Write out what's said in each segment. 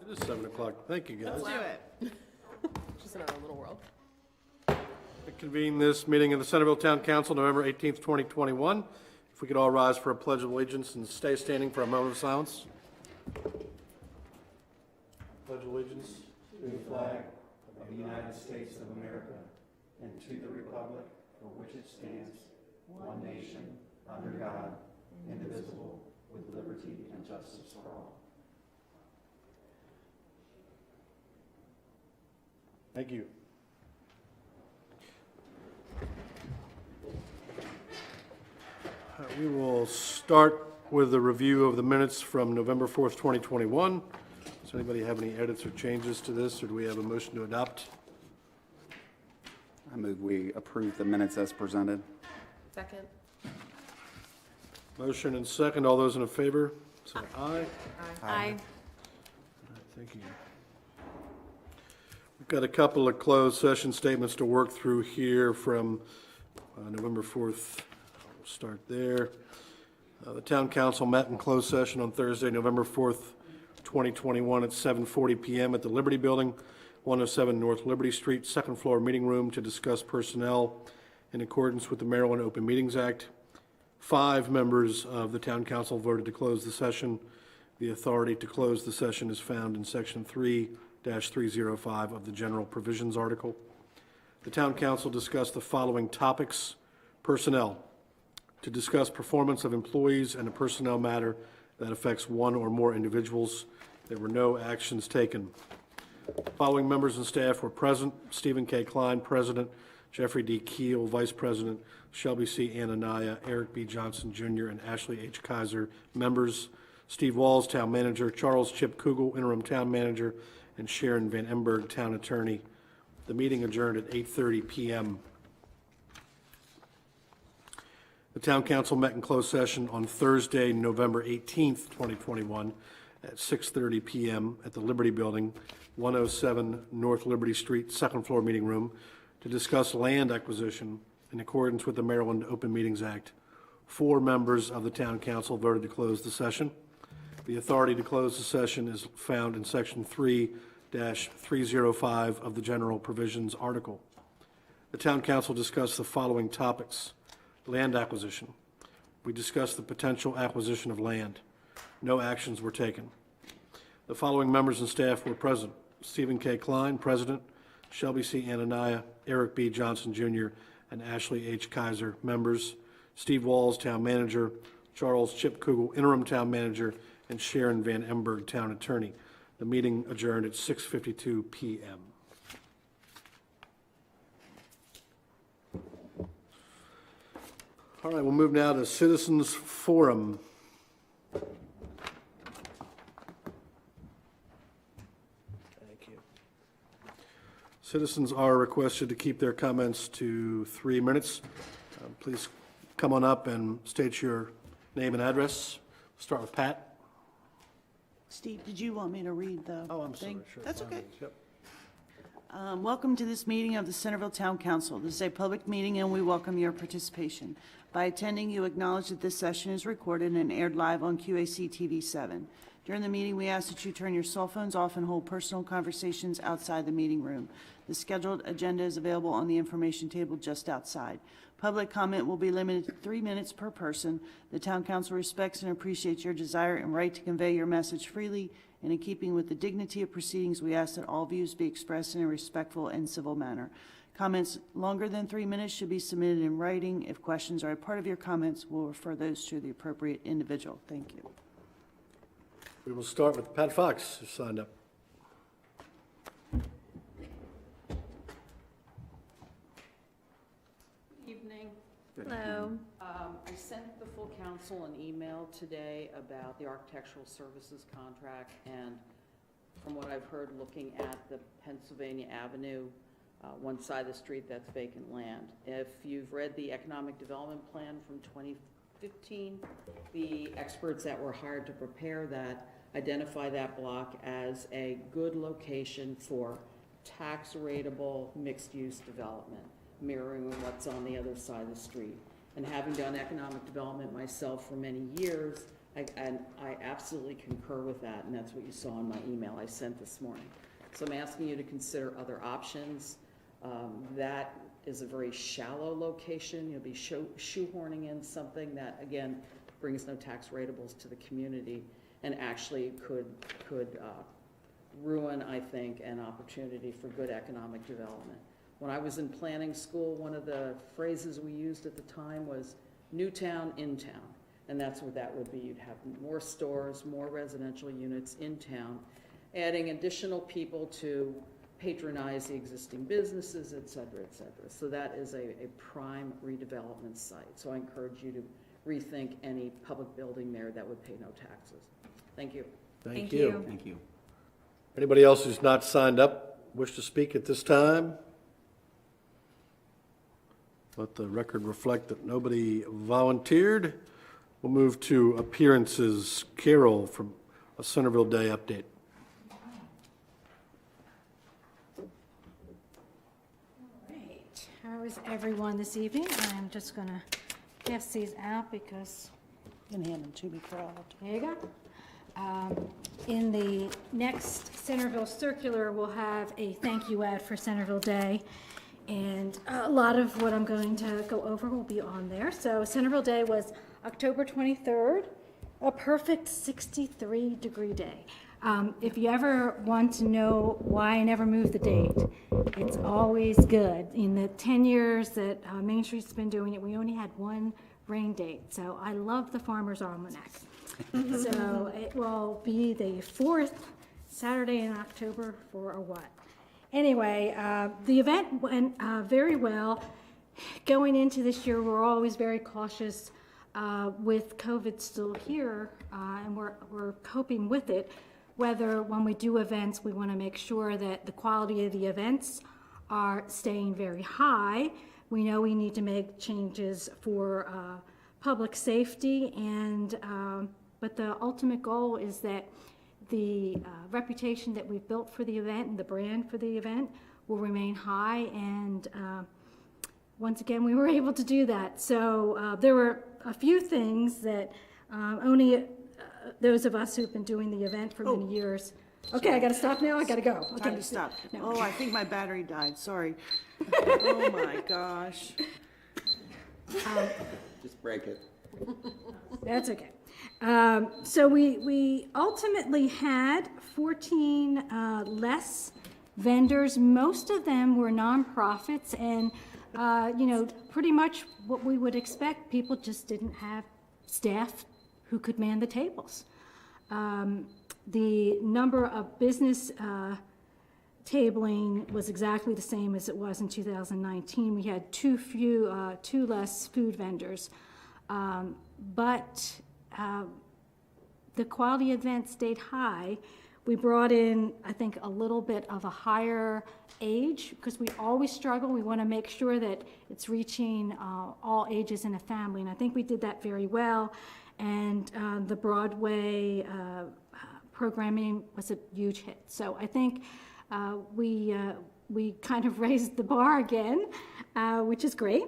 It is 7 o'clock. Thank you, guys. Let's do it. Just in our own little world. I convene this meeting of the Centreville Town Council, November 18th, 2021. If we could all rise for a pledge of allegiance and stay standing for a moment of silence. Pledge allegiance to the flag of the United States of America and to the republic for which it stands, one nation, under God, indivisible, with liberty and justice for all. Thank you. We will start with a review of the minutes from November 4th, 2021. Does anybody have any edits or changes to this, or do we have a motion to adopt? I move we approve the minutes as presented. Second. Motion and second. All those in favor, say aye. Aye. Thank you. We've got a couple of closed session statements to work through here from November 4th. We'll start there. The Town Council met in closed session on Thursday, November 4th, 2021 at 7:40 p.m. at the Liberty Building, 107 North Liberty Street, second floor meeting room to discuss personnel in accordance with the Maryland Open Meetings Act. 5 members of the Town Council voted to close the session. The authority to close the session is found in Section 3-305 of the General Provisions article. The Town Council discussed the following topics: personnel, to discuss performance of employees and a personnel matter that affects one or more individuals. There were no actions taken. Following members and staff were present: Stephen K. Klein, President; Jeffrey D. Keel, Vice President; Shelby C. Anania; Eric B. Johnson, Jr., and Ashley H. Kaiser, members; Steve Walls, Town Manager; Charles Chip Kugel, Interim Town Manager; and Sharon Van Emberg, Town Attorney. The meeting adjourned at 8:30 p.m. The Town Council met in closed session on Thursday, November 18th, 2021 at 6:30 p.m. at the Liberty Building, 107 North Liberty Street, second floor meeting room to discuss land acquisition in accordance with the Maryland Open Meetings Act. 4 members of the Town Council voted to close the session. The authority to close the session is found in Section 3-305 of the General Provisions article. The Town Council discussed the following topics: land acquisition. We discussed the potential acquisition of land. No actions were taken. The following members and staff were present: Stephen K. Klein, President; Shelby C. Anania; Eric B. Johnson, Jr., and Ashley H. Kaiser, members; Steve Walls, Town Manager; Charles Chip Kugel, Interim Town Manager; and Sharon Van Emberg, Town Attorney. The meeting adjourned at 6:52 p.m. All right, we'll move now to Citizens Forum. Thank you. Citizens are requested to keep their comments to 3 minutes. Please come on up and state your name and address. Start with Pat. Steve, did you want me to read the Oh, I'm thing? sorry. Sure. That's okay. Yep. Welcome to this meeting of the Centreville Town Council. This is a public meeting and we welcome your participation. By attending, you acknowledge that this session is recorded and aired live on QACTV 7. During the meeting, we ask that you turn your cell phones off and hold personal conversations outside the meeting room. The scheduled agenda is available on the information table just outside. Public comment will be limited to 3 minutes per person. The Town Council respects and appreciates your desire and right to convey your message freely, and in keeping with the dignity of proceedings, we ask that all views be expressed in a respectful and civil manner. Comments longer than 3 minutes should be submitted in writing. If questions are a part of your comments, we'll refer those to the appropriate individual. Thank you. We will start with Pat Fox, who signed up. Evening. Hello. I sent the full council an email today about the architectural services contract, and from what I've heard, looking at the Pennsylvania Avenue, one side of the street, that's vacant land. If you've read the economic development plan from 2015, the experts that were hired to prepare that identify that block as a good location for tax rateable mixed-use development, mirroring what's on the other side of the street. And having done economic development myself for many years, And I absolutely concur with that, and that's what you saw in my email I sent this morning. So I'm asking you to consider other options. That is a very shallow location. You'll be shoehorning in something that, again, brings no tax rateables to the community and actually could ruin, I think, an opportunity for good economic development. When I was in planning school, one of the phrases we used at the time was new town, in town. And that's what that would be. You'd have more stores, more residential units in town, adding additional people to patronize the existing businesses, et cetera, et cetera. So that is a prime redevelopment site. So I encourage you to rethink any public building there that would pay no taxes. Thank you. Thank you. Thank you. Anybody else who's not signed up wish to speak at this time? Let the record reflect that nobody volunteered. We'll move to appearances. Carol from a Centreville Day update. Great. How is everyone this evening? I'm just going to pass these out because, You can hand them to me, Carol. there you go. In the next Centreville Circular, we'll have a thank you ad for Centreville Day. And a lot of what I'm going to go over will be on there. So Centreville Day was October 23rd, a perfect 63-degree day. If you ever want to know why I never moved the date, it's always good. In the 10 years that Main Street's been doing it, we only had one rain date. So I love the Farmer's Almanac. So it will be the 4th Saturday in October for a what? Anyway, the event went very well. Going into this year, we're always very cautious with COVID still here, and we're coping with it. Whether when we do events, we want to make sure that the quality of the events are staying very high. We know we need to make changes for public safety, and but the ultimate goal is that the reputation that we've built for the event and the brand for the event will remain high, and once again, we were able to do that. So there were a few things that only those of us who've been doing the event for many years. Okay, I gotta stop now, I gotta go. Okay. Time to stop. No. Oh, I think my battery died, sorry. Oh, my gosh. Just break it. That's okay. So we ultimately had 14 less vendors. Most of them were nonprofits, and pretty much what we would expect. People just didn't have staff who could man the tables. The number of business tabling was exactly the same as it was in 2019. We had two less food vendors, but the quality event stayed high. We brought in, I think, a little bit of a higher age because we always struggle. We want to make sure that it's reaching all ages in a family, and I think we did that very well. And the Broadway programming was a huge hit. So I think we kind of raised the bar again, which is great.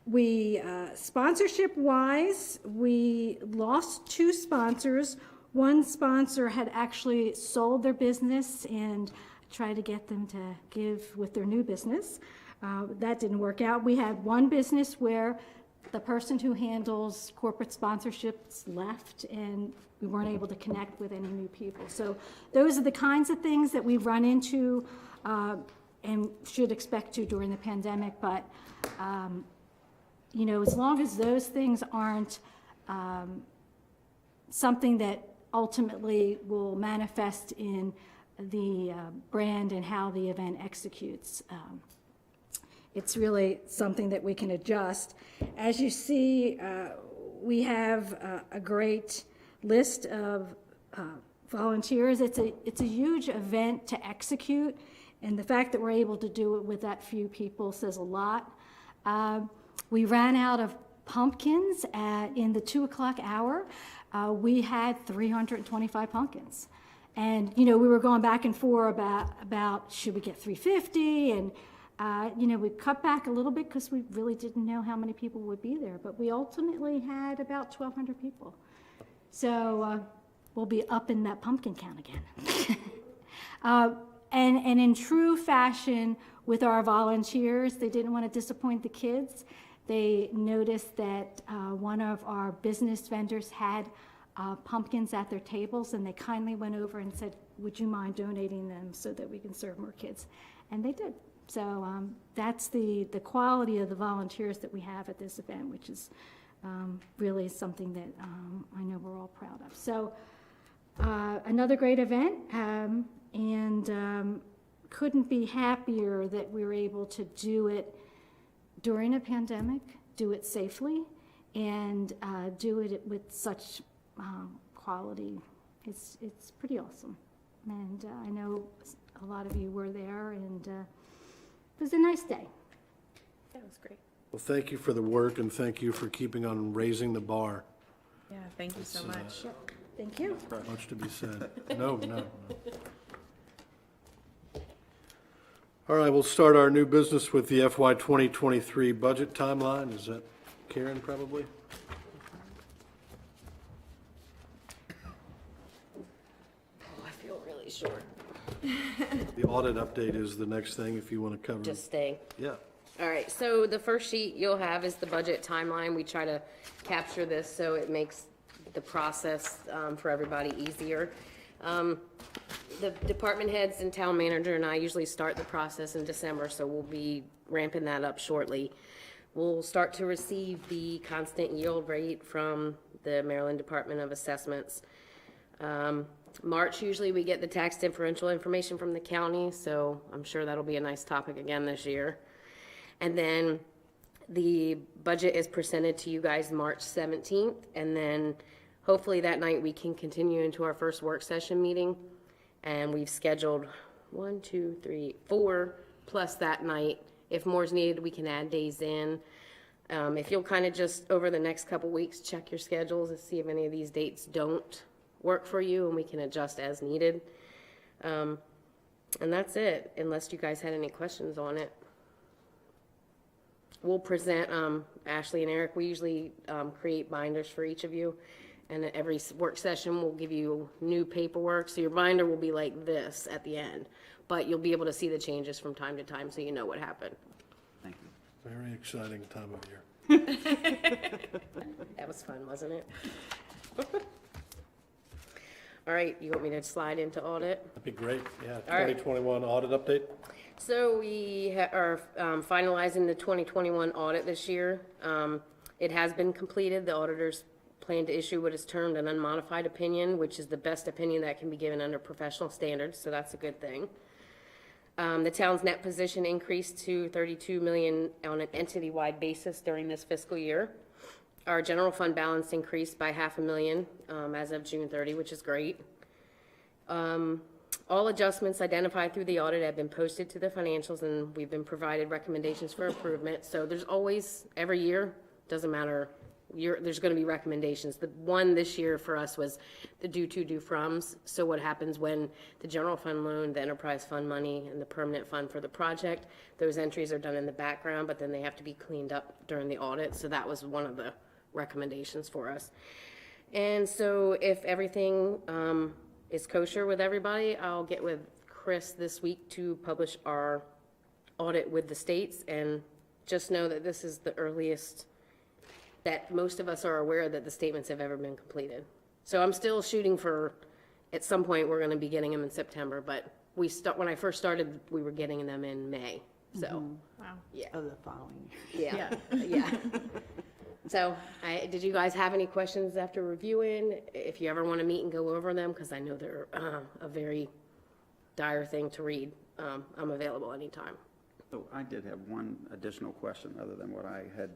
We, sponsorship-wise, we lost 2 sponsors. One sponsor had actually sold their business and tried to get them to give with their new business. That didn't work out. We had one business where the person who handles corporate sponsorships left, and we weren't able to connect with any new people. So those are the kinds of things that we run into and should expect to during the pandemic. But as long as those things aren't something that ultimately will manifest in the brand and how the event executes, it's really something that we can adjust. As you see, we have a great list of volunteers. It's a huge event to execute, and the fact that we're able to do it with that few people says a lot. We ran out of pumpkins in the 2 o'clock hour. We had 325 pumpkins. And, we were going back and forth about should we get 350, and we cut back a little bit because we really didn't know how many people would be there, but we ultimately had about 1,200 people. So we'll be up in that pumpkin count again. And in true fashion with our volunteers, they didn't want to disappoint the kids. They noticed that one of our business vendors had pumpkins at their tables, and they kindly went over and said, would you mind donating them so that we can serve more kids? And they did. So that's the quality of the volunteers that we have at this event, which is really something that I know we're all proud of. So another great event, and couldn't be happier that we were able to do it during a pandemic, do it safely, and do it with such quality. It's pretty awesome. And I know a lot of you were there, and it was a nice day. That was great. Well, thank you for the work, and thank you for keeping on raising the bar. Yeah, thank you so much. Thank you. Much to be said. No. All right, we'll start our new business with the FY 2023 budget timeline. Is that Karen, probably? I feel really short. The audit update is the next thing, if you want to cover. Just staying. Yeah. All right, so the first sheet you'll have is the budget timeline. We try to capture this so it makes the process for everybody easier. The department heads and town manager and I usually start the process in December, so we'll be ramping that up shortly. We'll start to receive the constant yield rate from the Maryland Department of Assessments. March, usually we get the tax differential information from the county, so I'm sure that'll be a nice topic again this year. And then the budget is presented to you guys March 17th, and then hopefully that night we can continue into our first work session meeting. And we've scheduled 1, 2, 3, 4 plus that night. If more is needed, we can add days in. If you'll kind of just over the next couple weeks check your schedules and see if any of these dates don't work for you, and we can adjust as needed. And that's it, unless you guys had any questions on it. We'll present, Ashley and Eric, we usually create binders for each of you. And at every work session, we'll give you new paperwork. So your binder will be like this at the end. But you'll be able to see the changes from time to time so you know what happened. Thank you. Very exciting time of year. That was fun, wasn't it? All right, you want me to slide into audit? That'd be great. Yeah, All right. 2021 audit update. So we are finalizing the 2021 audit this year. It has been completed. The auditors plan to issue what is termed an unmodified opinion, which is the best opinion that can be given under professional standards, so that's a good thing. The town's net position increased to $32 million on an entity-wide basis during this fiscal year. Our general fund balance increased by $500,000 as of June 30, which is great. All adjustments identified through the audit have been posted to the financials, and we've been provided recommendations for improvement. So there's always, every year, doesn't matter, there's going to be recommendations. The one this year for us was the due to, due froms. So what happens when the general fund loan, the enterprise fund money, and the permanent fund for the project, those entries are done in the background, but then they have to be cleaned up during the audit. So that was one of the recommendations for us. And so if everything is kosher with everybody, I'll get with Chris this week to publish our audit with the states, and just know that this is the earliest that most of us are aware that the statements have ever been completed. So I'm still shooting for, at some point, we're going to be getting them in September, but when I first started, we were getting them in May. So, Wow. yeah. Of the following year. Yeah. So, did you guys have any questions after reviewing? If you ever want to meet and go over them, because I know they're a very dire thing to read, I'm available anytime. So I did have one additional question other than what I had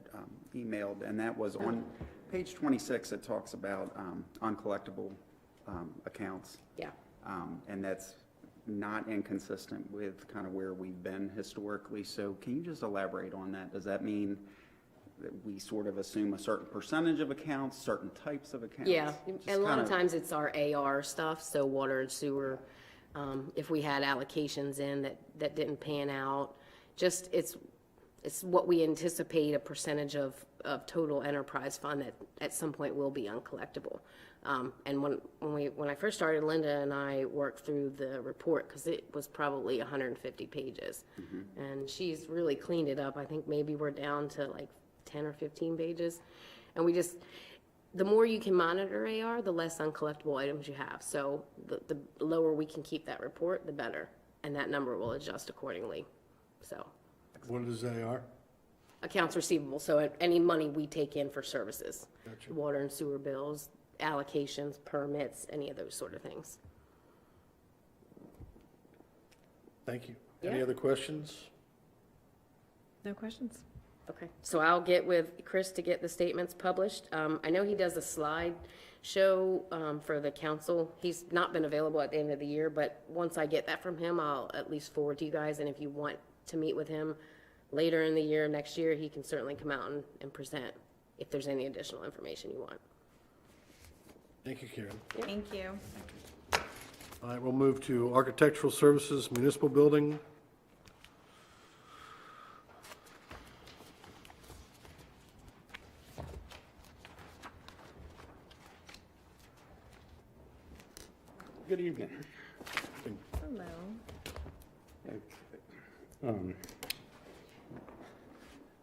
emailed, and that was on page 26, it talks about uncollectible accounts. Yeah. And that's not inconsistent with kind of where we've been historically. So can you just elaborate on that? Does that mean that we sort of assume a certain percentage of accounts, certain types of accounts? Yeah, Just and a lot kind of times it's our AR stuff, so water and sewer. If we had allocations in that didn't pan out, just it's it's what we anticipate a percentage of total enterprise fund that at some point will be uncollectible. And when I first started, Linda and I worked through the report, because it was probably 150 pages. And she's really cleaned it up. I think maybe we're down to like 10 or 15 pages. And the more you can monitor AR, the less uncollectible items you have. So the lower we can keep that report, the better. And that number will adjust accordingly. So What is AR? accounts receivable, so any money we take in for services. Gotcha. Water and sewer bills, allocations, permits, any of those sort of things. Thank you. Any Yeah. other questions? No questions? Okay, so I'll get with Chris to get the statements published. I know he does a slide show for the council. He's not been available at the end of the year, but once I get that from him, I'll at least forward to you guys. And if you want to meet with him later in the year, next year, he can certainly come out and present if there's any additional information you want. Thank you, Karen. Thank you. All right, we'll move to Architectural Services Municipal Building. Good evening. Hello.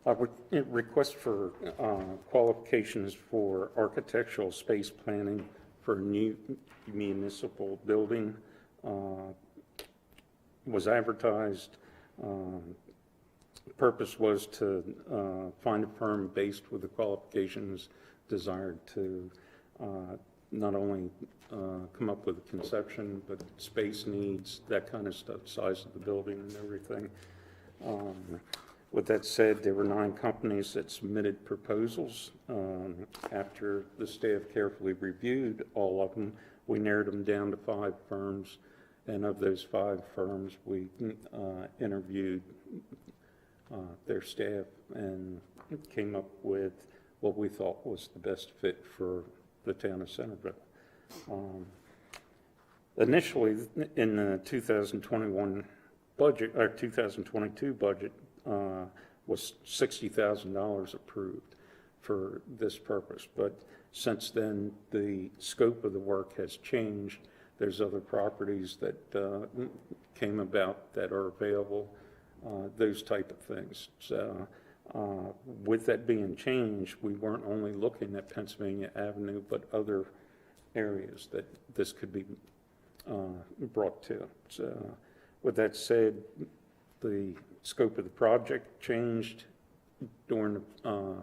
I would request for qualifications for architectural space planning for a new municipal building. Was advertised. Purpose was to find a firm based with the qualifications desired to not only come up with a conception, but space needs, that kind of stuff, size of the building and everything. With that said, there were 9 companies that submitted proposals. After the staff carefully reviewed all of them, we narrowed them down to 5 firms. And of those 5 firms, we interviewed their staff and came up with what we thought was the best fit for the town of Centreville. Initially, in the 2021 budget, or 2022 budget, was $60,000 approved for this purpose. But since then, the scope of the work has changed. There's other properties that came about that are available, those type of things. So with that being changed, we weren't only looking at Pennsylvania Avenue, but other areas that this could be brought to. So with that said, the scope of the project changed during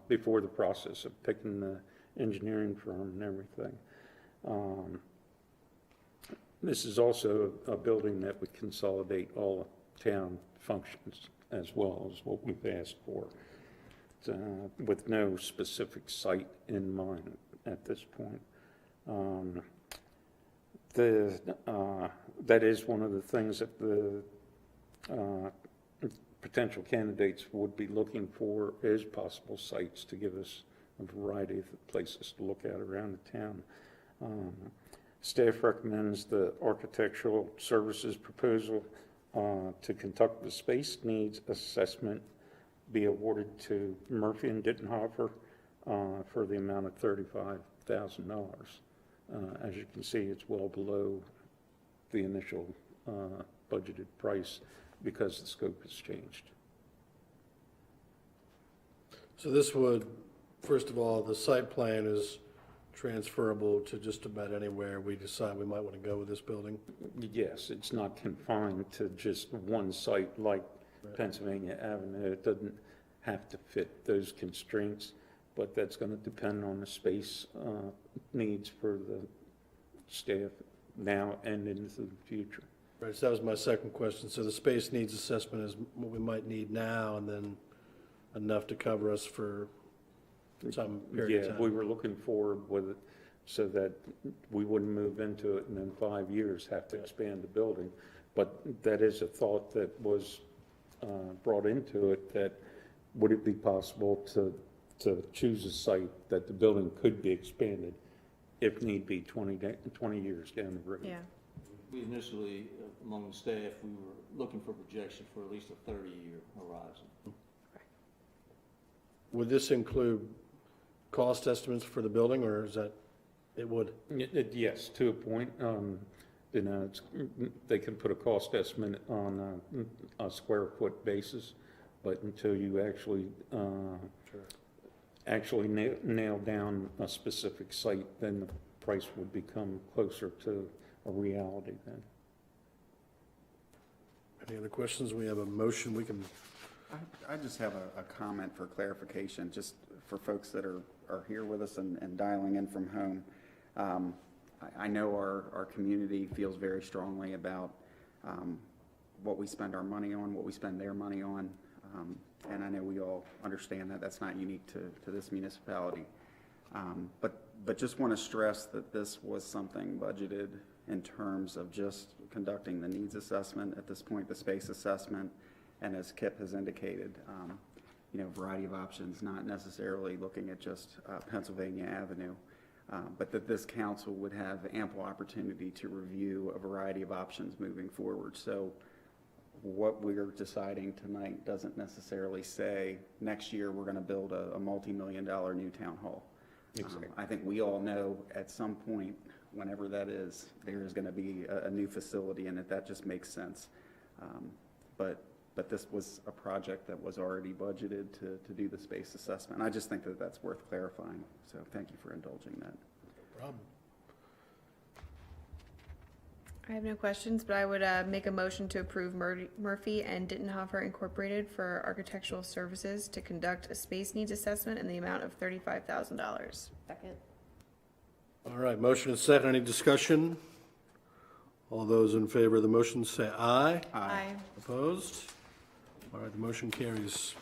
before the process of picking the engineering firm and everything. This is also a building that would consolidate all town functions as well as what we've asked for, with no specific site in mind at this point. That is one of the things that the potential candidates would be looking for, is possible sites to give us a variety of places to look at around the town. Staff recommends the architectural services proposal to conduct the space needs assessment be awarded to Murphy and Dittenhofer for the amount of $35,000. As you can see, it's well below the initial budgeted price because the scope has changed. So this would, first of all, the site plan is transferable to just about anywhere we decide we might want to go with this building? Yes, it's not confined to just one site like Pennsylvania Avenue. It doesn't have to fit those constraints, but that's going to depend on the space needs for the staff now and into the future. Right, so that was my second question. So the space needs assessment is what we might need now, and then enough to cover us for some period of time. Yeah, we were looking forward with it so that we wouldn't move into it and in 5 years have to expand the building. But that is a thought that was brought into it, that would it be possible to choose a site that the building could be expanded if need be 20 years down the road. Yeah. We initially, among the staff, we were looking for projection for at least a 30-year horizon. would this include cost estimates for the building, or is that, it would? Yes, to a point. You know, they can put a cost estimate on a square foot basis, but until you actually nail down a specific site, then the price would become closer to a reality then. Any other questions? We have a motion, we can, I just have a comment for clarification, just for folks that are here with us and dialing in from home. I know our community feels very strongly about what we spend our money on, what we spend their money on, and I know we all understand that that's not unique to this municipality. But just want to stress that this was something budgeted in terms of just conducting the needs assessment, at this point, the space assessment, and as Kip has indicated, you know, variety of options, not necessarily looking at just Pennsylvania Avenue, but that this council would have ample opportunity to review a variety of options moving forward. So what we're deciding tonight doesn't necessarily say next year we're going to build a multi-million-dollar new town hall. Exactly. I think we all know at some point, whenever that is, there is going to be a new facility, and that just makes sense. But this was a project that was already budgeted to do the space assessment. I just think that that's worth clarifying. So thank you for indulging that. no problem. I have no questions, but I would make a motion to approve Murphy and Dittenhofer Incorporated for architectural services to conduct a space needs assessment in the amount of $35,000. Second? All right, motion is second. Any discussion? All those in favor of the motion say aye. Aye. Opposed? All right, the motion carries.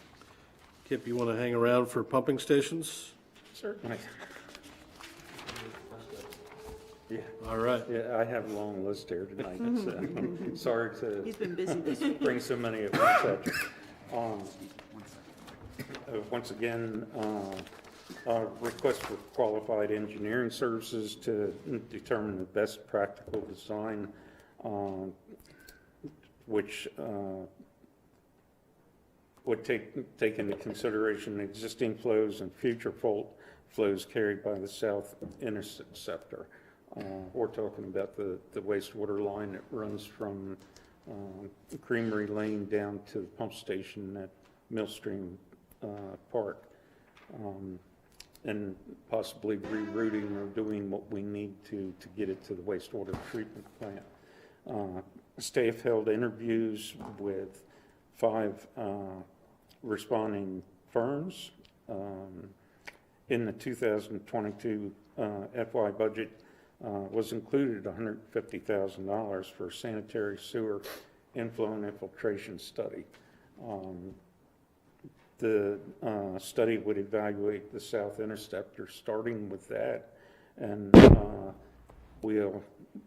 Kip, you want to hang around for pumping stations? Certainly. Yeah, All right. yeah, I have a long list here tonight. I'm sorry He's to been busy this week. bring so many at once. Once again, request for qualified engineering services to determine the best practical design, which would take into consideration existing flows and future flows carried by the south interceptor. We're talking about the wastewater line that runs from Creamery Lane down to the pump station at Millstream Park, and possibly rerouting or doing what we need to get it to the wastewater treatment plant. Staff held interviews with 5 responding firms. In the 2022 FY budget was included $150,000 for sanitary sewer inflow and infiltration study. The study would evaluate the south interceptor, starting with that, and we'll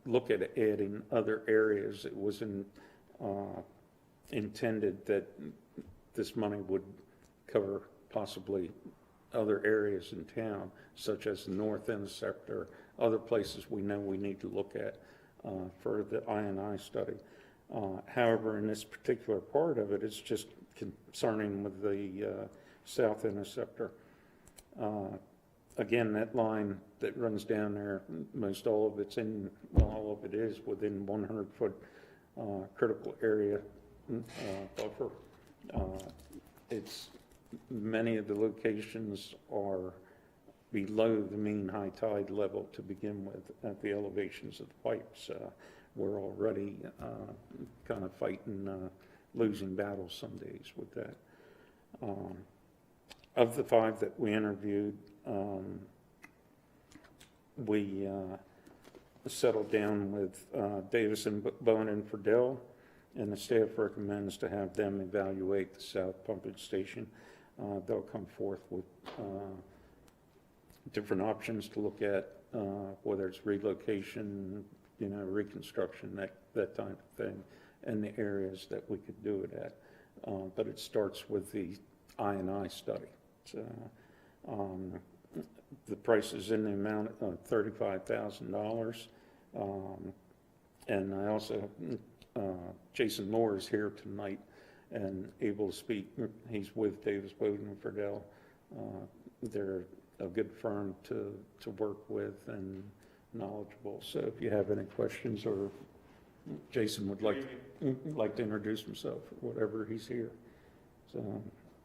look at adding other areas. It was intended that this money would cover possibly other areas in town, such as the north interceptor, other places we know we need to look at for the I&I study. However, in this particular part of it, it's just concerning with the south interceptor. Again, that line that runs down there, most all of it's all of it is within 100-foot critical area buffer. Many of the locations are below the mean high tide level to begin with at the elevations of the pipes. We're already kind of fighting losing battles some days with that. Of the 5 that we interviewed, we settled down with Davison, Bowen, and Friedel, and the staff recommends to have them evaluate the south pumping station. They'll come forth with different options to look at, whether it's relocation, reconstruction, that type of thing, and the areas that we could do it at. But it starts with the I&I study. The price is in the amount of $35,000. And I also, Jason Moore is here tonight and able to speak. He's with Davis, Bowden, and Friedel They're a good firm to work with and knowledgeable. So if you have any questions, or Jason would like to introduce himself, or whatever, he's here.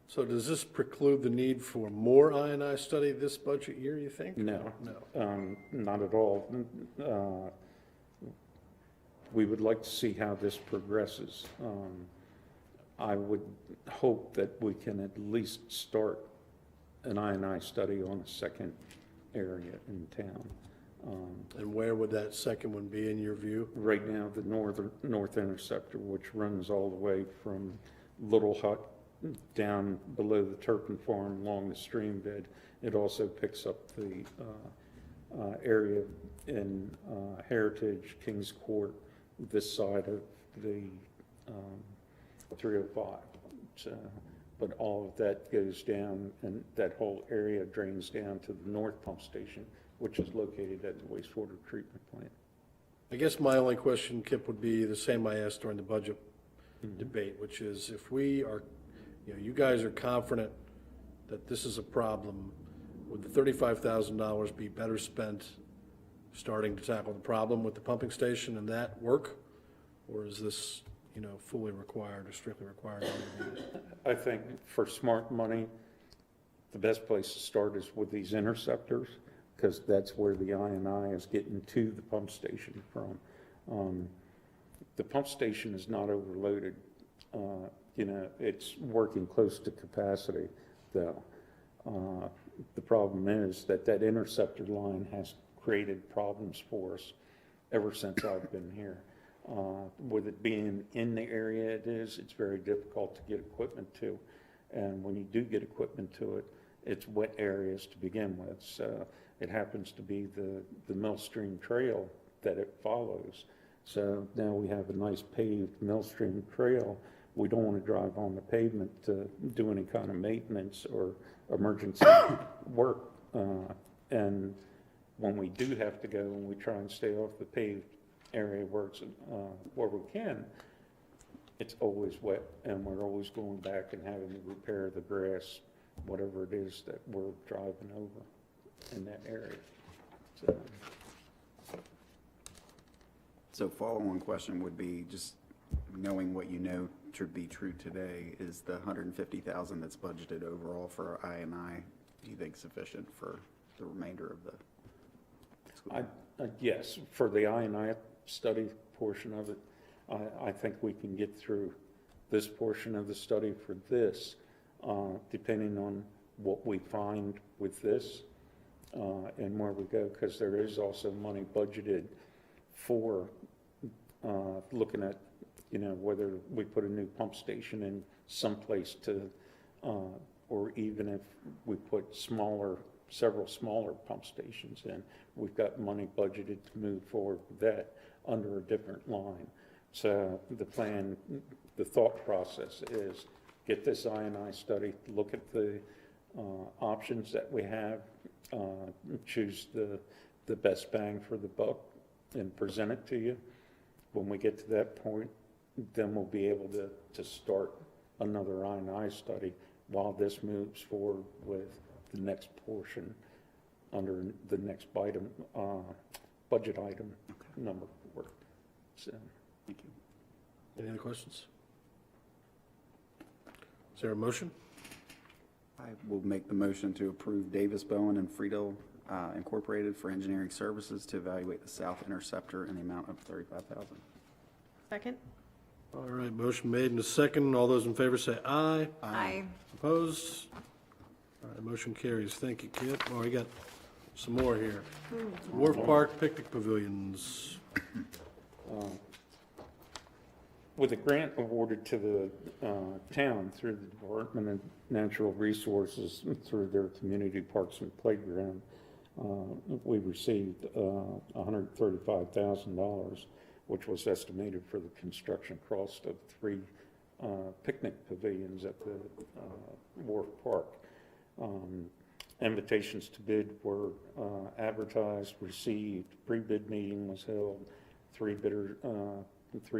So does this preclude the need for more I&I study this budget year, you think? No. No. Not at all. We would like to see how this progresses. I would hope that we can at least start an I&I study on a second area in town. And where would that second one be in your view? Right now, the North Interceptor, which runs all the way from Little Hut down below the Turpin Farm along the stream bed. It also picks up the area in Heritage, Kings Court, this side of the 305. So, but all of that goes down, and that whole area drains down to the north pump station, which is located at the wastewater treatment plant. I guess my only question, Kip, would be the same I asked during the budget debate, which is if we are, you guys are confident that this is a problem, would the $35,000 be better spent starting to tackle the problem with the pumping station and that work? Or is this, fully required or strictly required? I think for smart money, the best place to start is with these interceptors, because that's where the I&I is getting to the pump station from. The pump station is not overloaded. It's working close to capacity, though. The problem is that interceptor line has created problems for us ever since I've been here. With it being in the area it's very difficult to get equipment to. And when you do get equipment to it, it's wet areas to begin with. So it happens to be the Millstream Trail that it follows. So now we have a nice paved Millstream Trail. We don't want to drive on the pavement to do any kind of maintenance or emergency work. And when we do have to go, and we try and stay off the paved area where we can, it's always wet, and we're always going back and having to repair the grass, whatever it is that we're driving over in that area. So follow-on question would be, just knowing what you know to be true today, is the $150,000 that's budgeted overall for I&I, do you think sufficient for the remainder of the school year? Yes, for the I&I study portion of it, I think we can get through this portion of the study for this, depending on what we find with this and where we go, because there is also money budgeted for looking at, whether we put a new pump station in someplace to, or even if we put several smaller pump stations in, we've got money budgeted to move forward with that under a different line. So the thought process is get this I&I study, look at the options that we have, choose the best bang for the buck, and present it to you. When we get to that point, then we'll be able to start another I&I study while this moves forward with the next portion under the next item, budget item number 4. So, Thank you. Any other questions? Is there a motion? I will make the motion to approve Davis, Bowen, and Friedel Incorporated for engineering services to evaluate the South Interceptor in the amount of $35,000. Second? All right, motion made and a second. All those in favor say aye. Aye. Opposed? All right, motion carries. Thank you, Kip. Oh, we got some more here. Wharf Park Picnic Pavilions. with a grant awarded to the town through the Department of Natural Resources through their community parks and playground, we received $135,000, which was estimated for the construction cost of 3 picnic pavilions at the Wharf Park. Invitations to bid were advertised, received, pre-bid meeting was held, 3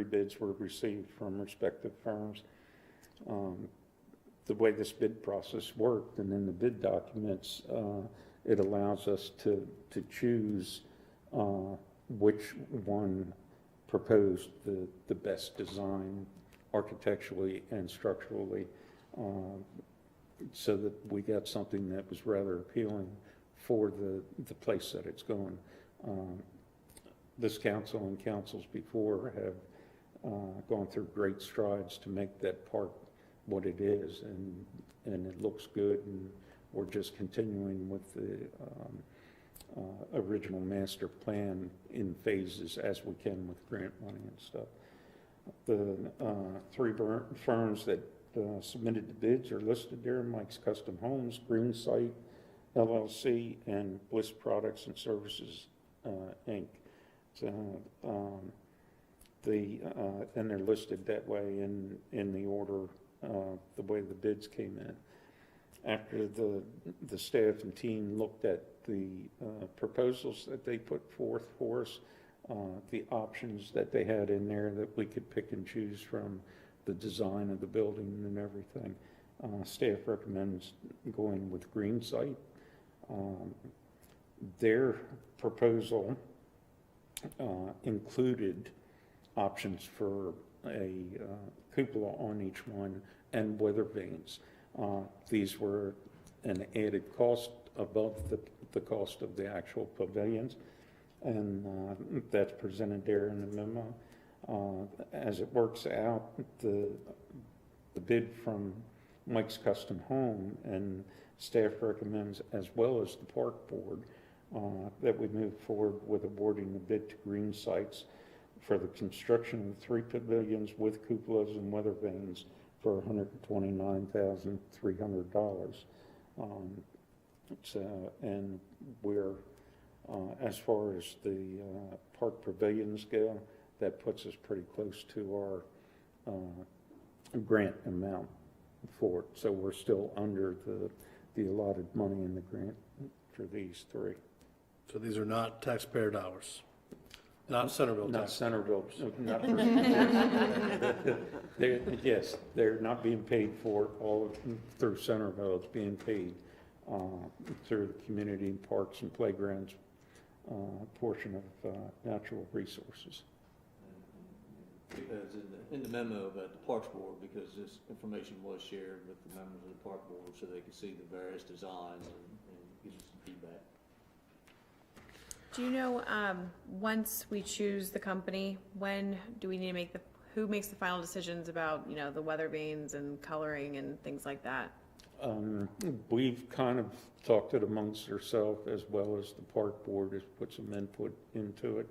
bids were received from respective firms. the way this bid process worked, and in the bid documents, it allows us to choose which one proposed the best design architecturally and structurally, so that we got something that was rather appealing for the place that it's going. This council and councils before have gone through great strides to make that park what it is, and it looks good, and we're just continuing with the original master plan in phases as we can with grant money and stuff. The three firms that submitted the bids are listed there: Mike's Custom Homes, Green Site LLC, and Bliss Products and Services Inc. So and they're listed that way in the order the way the bids came in. After the staff and team looked at the proposals that they put forth for us, the options that they had in there that we could pick and choose from, the design of the building and everything, staff recommends going with Green Site. Their proposal included options for a cupola on each one and weather vanes. These were an added cost above the cost of the actual pavilions, and that's presented there in the memo. As it works out, the bid from Mike's Custom Home, and staff recommends, as well as the park board, that we move forward with awarding the bid to Green Sites for the construction of 3 pavilions with cupolas and weather vanes for $129,300. And we're, as far as the park pavilions go, that puts us pretty close to our grant amount for it. So we're still under the allotted money in the grant for these 3. So these are not taxpayer dollars, not Centreville Not tax. Centreville, not, yes, they're not being paid for all through Centreville. It's being paid through the community parks and playgrounds portion of natural resources. Because in the memo about the Parks Board, because this information was shared with the members of the Park Board so they could see the various designs and give us some feedback. Do you know, once we choose the company, when do we need to make who makes the final decisions about, the weather vanes and coloring and things like that? We've kind of talked it amongst ourselves, as well as the park board has put some input into it.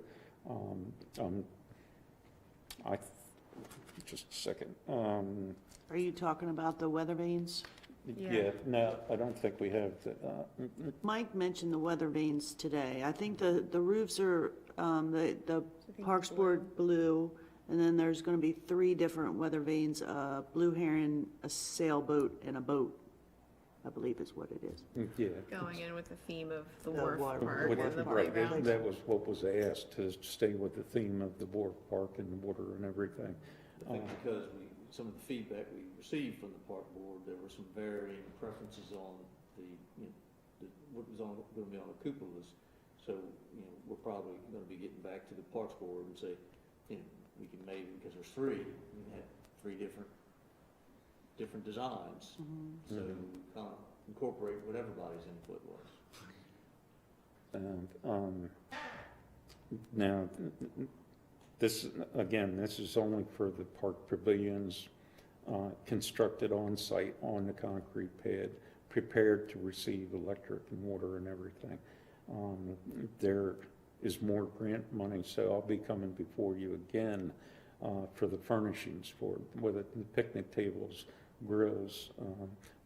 Just a second. Are you talking about the weather vanes? Yeah, no, I don't think we have the, Mike mentioned the weather vanes today. I think the roofs are, the Parks Board blue, and then there's gonna be 3 different weather vanes, a blue heron, a sailboat, and a boat, I believe is what it is. yeah. Going in with the theme of the The Wharf water- Park With and the right, playground. that was what was asked, to stay with the theme of the Wharf Park and the water and everything. I think because some of the feedback we received from the Park Board, there were some varying preferences on what was going to be on the cupolas. So, we're probably going to be getting back to the Parks Board and say, we can maybe, because there's 3, we can have 3 different designs. So kind of incorporate what everybody's input was. And now, this is only for the park pavilions constructed on site on the concrete pad, prepared to receive electric and water and everything. There is more grant money, so I'll be coming before you again for the furnishings for whether the picnic tables, grills.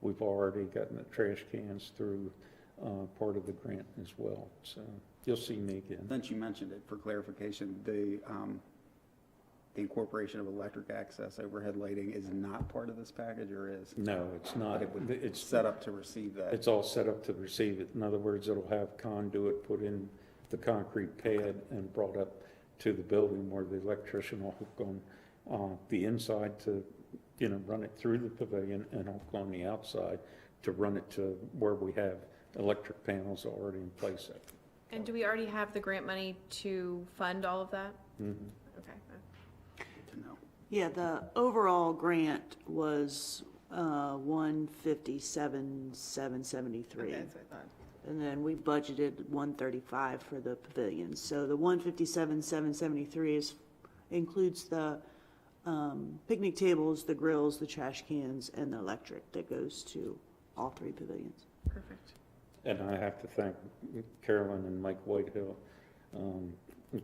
We've already gotten the trash cans through part of the grant as well. So you'll see me again. Since you mentioned it, for clarification, the incorporation of electric access overhead lighting is not part of this package, or is? No, it's not. But it would, It's set up to receive that. It's all set up to receive it. In other words, it'll have conduit put in the concrete pad and brought up to the building where the electrician will hook on the inside to run it through the pavilion and hook on the outside to run it to where we have electric panels already in place. And do we already have the grant money to fund all of that? Mhm. Okay. Good to know. Yeah, the overall grant was 157,773. Okay, that's what I thought. And then we budgeted 135 for the pavilions. So the 157,773 includes the picnic tables, the grills, the trash cans, and the electric that goes to all three pavilions. Perfect. And I have to thank Carolyn and Mike Whitehill.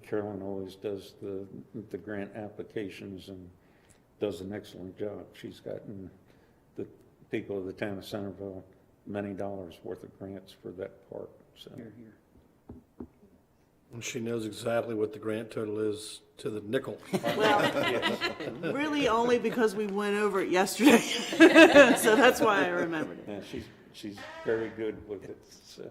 Carolyn always does the grant applications and does an excellent job. She's gotten the people of the town of Centreville many dollars worth of grants for that part, so. Here, here. And she knows exactly what the grant total is to the nickel. Well, really only because we went over it yesterday. So that's why I remembered it. Yeah, she's very good with it, so.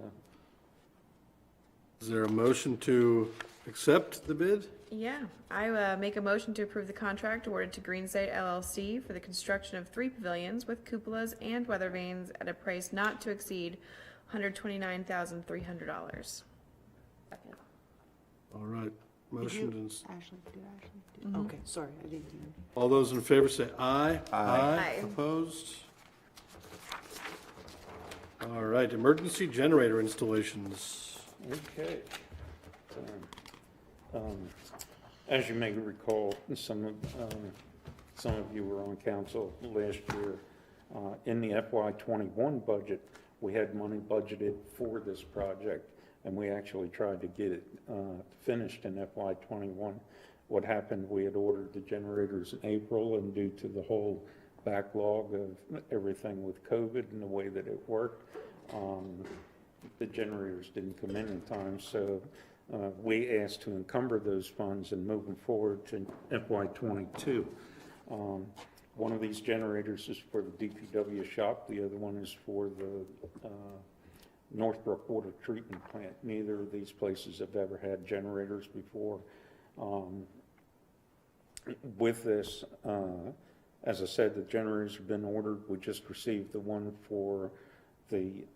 Is there a motion to accept the bid? Yeah, I make a motion to approve the contract awarded to Greenside LLC for the construction of 3 pavilions with cupolas and weather vanes at a price not to exceed $129,300. All right, Did motion you, and, Ashley, okay, sorry, I didn't hear. all those in favor say aye. Aye. Opposed? All right, emergency generator installations. Okay. As you may recall, some of you were on council last year. In the FY21 budget, we had money budgeted for this project, and we actually tried to get it finished in FY21. What happened, we had ordered the generators in April, and due to the whole backlog of everything with COVID and the way that it worked, the generators didn't come in time, so we asked to encumber those funds and move them forward to FY22. One of these generators is for the DPW shop, the other one is for the Northbrook Water Treatment Plant. Neither of these places have ever had generators before. With this, as I said, the generators have been ordered. We just received the one for the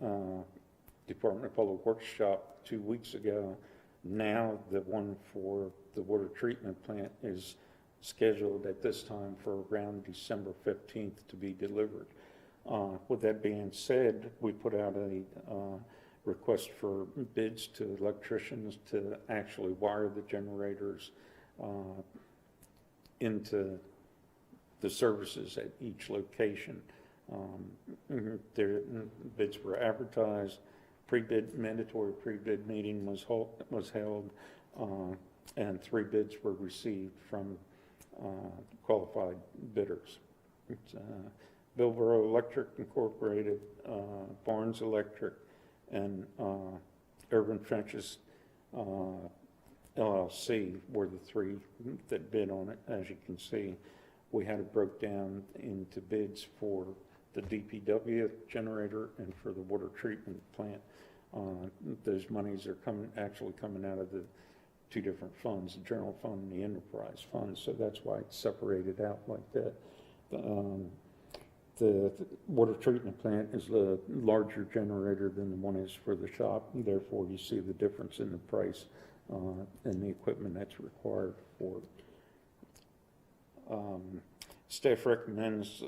Department of Public Works shop 2 weeks ago. Now the one for the water treatment plant is scheduled at this time for around December 15th to be delivered. With that being said, we put out a request for bids to electricians to actually wire the generators into the services at each location. Their bids were advertised. Mandatory pre-bid meeting was held, and 3 bids were received from qualified bidders. It's, Billboro Electric Incorporated, Barnes Electric, and Urban Trenches LLC were the 3 that bid on it. As you can see, we had it broke down into bids for the DPW generator and for the water treatment plant. Those monies are actually coming out of the 2 different funds, the general fund and the enterprise fund, so that's why it's separated out like that. The water treatment plant is a larger generator than the one is for the shop, and therefore you see the difference in the price and the equipment that's required for it. Staff recommends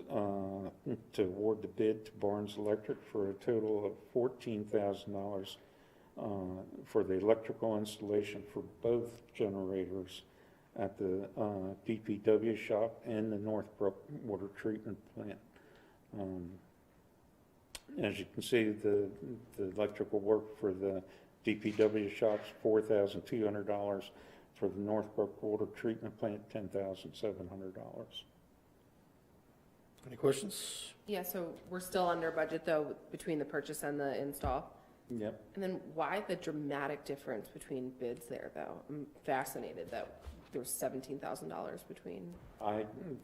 to award the bid to Barnes Electric for a total of $14,000 for the electrical installation for both generators at the DPW shop and the Northbrook Water Treatment Plant. As you can see, the electrical work for the DPW shop's $4,200, for the Northbrook Water Treatment Plant $10,700. Any questions? Yeah, so we're still under budget though, between the purchase and the install? Yep. And then why the dramatic difference between bids there though? I'm fascinated that there was $17,000 between.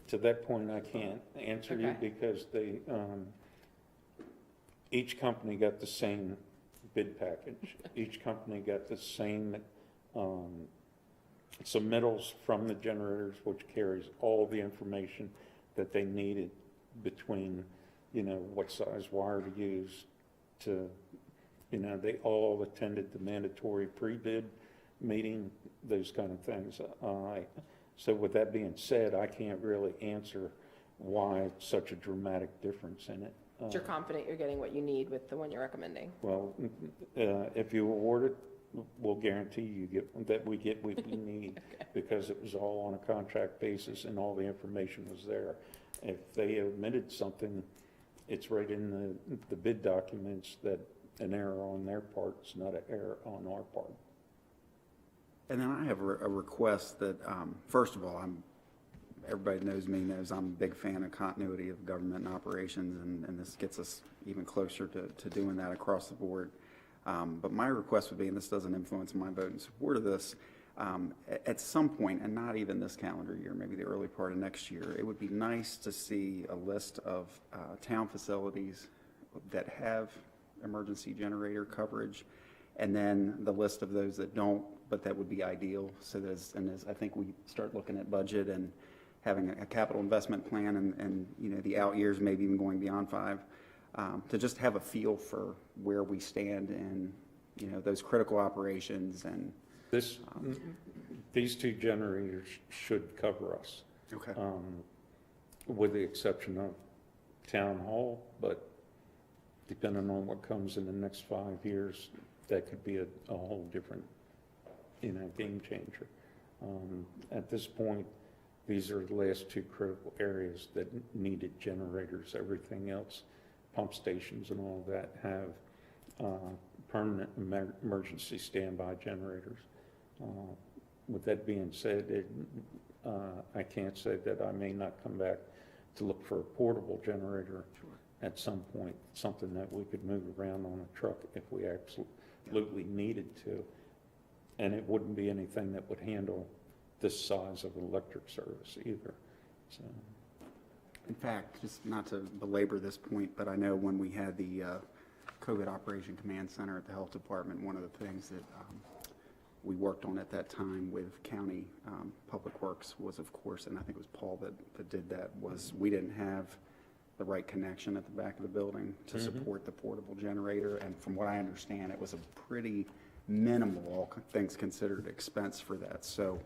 To that point, I can't answer you Okay. because they, each company got the same bid package. Each company got the same submittals from the generators, which carries all the information that they needed between, what size wire to use to, they all attended the mandatory pre-bid meeting, those kind of things. So with that being said, I can't really answer why such a dramatic difference in it. But you're confident you're getting what you need with the one you're recommending? Well, if you award it, we'll guarantee you we get what we need because it was all on a contract basis and all the information was there. If they omitted something, it's right in the bid documents that an error on their part is not an error on our part. And then I have a request that, first of all, everybody knows I'm a big fan of continuity of government and operations, and this gets us even closer to doing that across the board. But my request would be, and this doesn't influence my vote in support of this, at some point, and not even this calendar year, maybe the early part of next year, it would be nice to see a list of town facilities that have emergency generator coverage, and then the list of those that don't, but that would be ideal. So as I think we start looking at budget and having a capital investment plan and the out years, maybe even going beyond 5, to just have a feel for where we stand in, those critical operations. And these 2 generators should cover us. Okay. With the exception of town hall, but depending on what comes in the next 5 years, that could be a whole different, game changer. At this point, these are the last 2 critical areas that needed generators. Everything else, pump stations and all that, have permanent emergency standby generators. With that being said, I can't say that I may not come back to look for a portable generator at some point, something that we could move around on a truck if we absolutely needed to. And it wouldn't be anything that would handle this size of electric service either. So, in fact, just not to belabor this point, but I know when we had the COVID Operation Command Center at the Health Department, one of the things that we worked on at that time with County Public Works was, of course, and I think it was Paul that did that, was we didn't have the right connection at the back of the building to support the portable generator. And from what I understand, it was a pretty minimal, all things considered, expense for that. So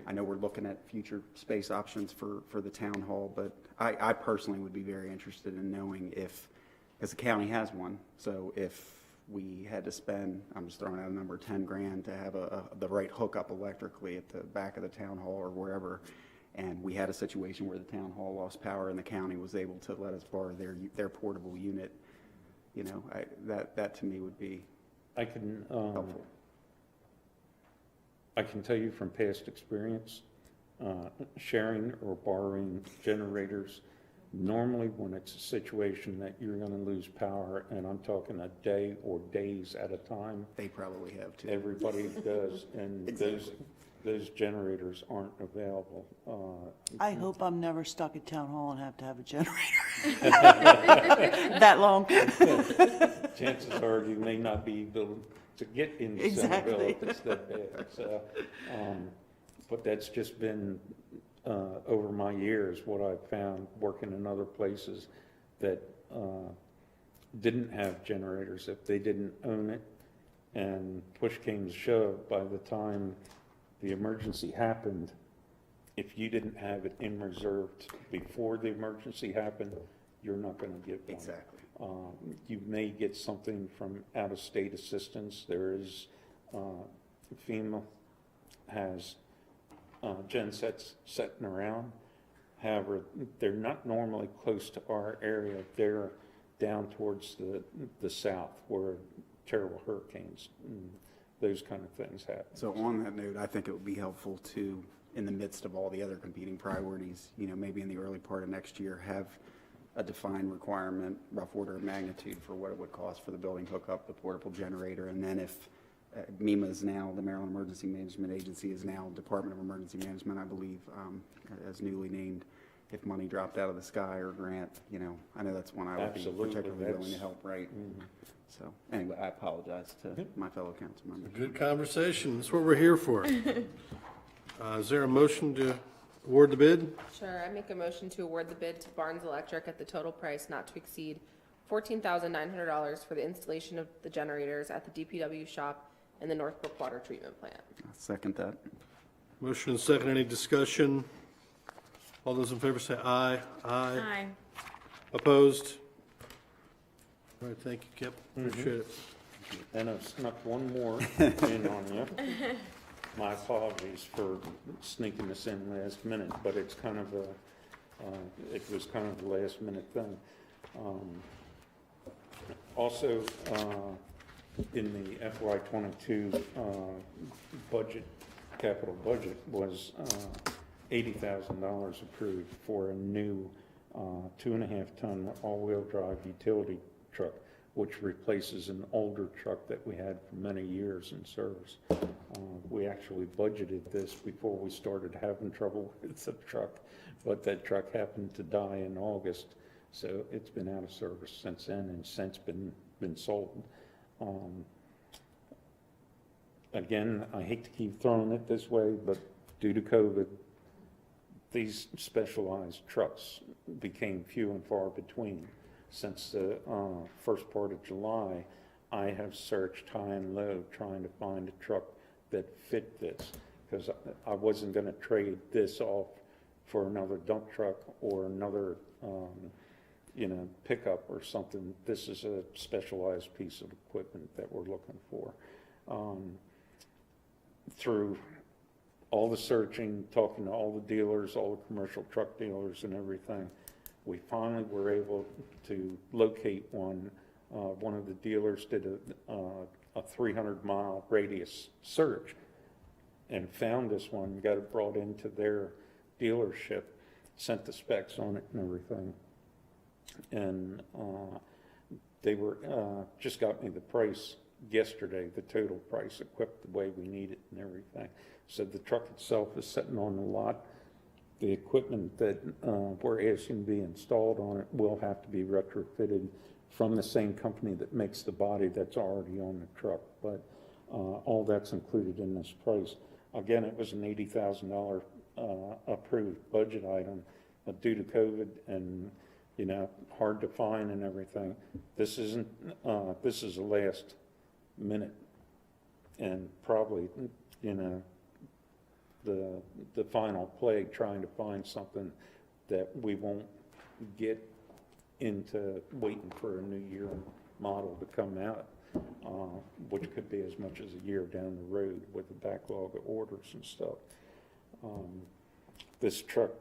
I know we're looking at future space options for the town hall, but I personally would be very interested in knowing if, because the county has one, so if we had to spend, I'm just throwing out a number, 10 grand to have the right hookup electrically at the back of the town hall or wherever, and we had a situation where the town hall lost power and the county was able to let us borrow their portable unit, that to me would be helpful. I can tell you from past experience, sharing or borrowing generators, normally when it's a situation that you're going to lose power, and I'm talking a day or days at a time. They probably have too. Everybody does, and Exactly. those generators aren't available. I hope I'm never stuck at town hall and have to have a generator that long. Chances are you may not be able to get into Exactly. Centreville if it's that bad. So, but that's just been over my years what I've found working in other places that didn't have generators. If they didn't own it and push came to shove, by the time the emergency happened, if you didn't have it in reserve before the emergency happened, you're not going to get one. Exactly. You may get something from out-of-state assistance. There is, FEMA has gen sets sitting around. However, they're not normally close to our area. They're down towards the south where terrible hurricanes and those kind of things happen. So on that note, I think it would be helpful to, in the midst of all the other competing priorities, maybe in the early part of next year, have a defined requirement, rough order of magnitude for what it would cost for the building hookup, the portable generator, and then if MEMA is now, the Maryland Emergency Management Agency is now Department of Emergency Management, I believe, as newly named, if money dropped out of the sky or grant, I know that's one I would be particularly willing to help, right? So anyway, I apologize to my fellow council members. Good conversation. That's what we're here for. Is there a motion to Award the bid. Sure, I make a motion to award the bid to Barnes Electric at the total price not to exceed $14,900 for the installation of the generators at the DPW shop and the Northbrook Water Treatment Plant. I'll second that. Motion and second, any discussion? All those in favor say aye. Aye. Opposed? All right, thank you, Kip. Appreciate it. And I've snuck one more in on you. My apologies for sneaking this in last minute, but it's kind of a, it was kind of a last minute thing. Also, in the FY '22 budget, capital budget was $80,000 approved for a new 2.5-ton all-wheel drive utility truck, which replaces an older truck that we had for many years in service. We actually budgeted this before we started having trouble with the truck, but that truck happened to die in August, so it's been out of service since then and since been sold. Again, I hate to keep throwing it this way, but due to COVID, these specialized trucks became few and far between. Since the first part of July, I have searched high and low trying to find a truck that fit this, because I wasn't going to trade this off for another dump truck or another, pickup or something. This is a specialized piece of equipment that we're looking for. Through all the searching, talking to all the dealers, all the commercial truck dealers and everything, we finally were able to locate one. One of the dealers did a 300-mile radius search and found this one, got it brought into their dealership, sent the specs on it and everything. And they were just got me the price yesterday, the total price, equipped the way we need it and everything. So the truck itself is sitting on the lot. The equipment that we're asking to be installed on it will have to be retrofitted from the same company that makes the body that's already on the truck, but all that's included in this price. Again, it was an $80,000 approved budget item, but due to COVID and hard to find and everything, this isn't. This is the last minute, and probably the final plague trying to find something that we won't get into waiting for a new year model to come out, which could be as much as a year down the road with the backlog of orders and stuff. This truck,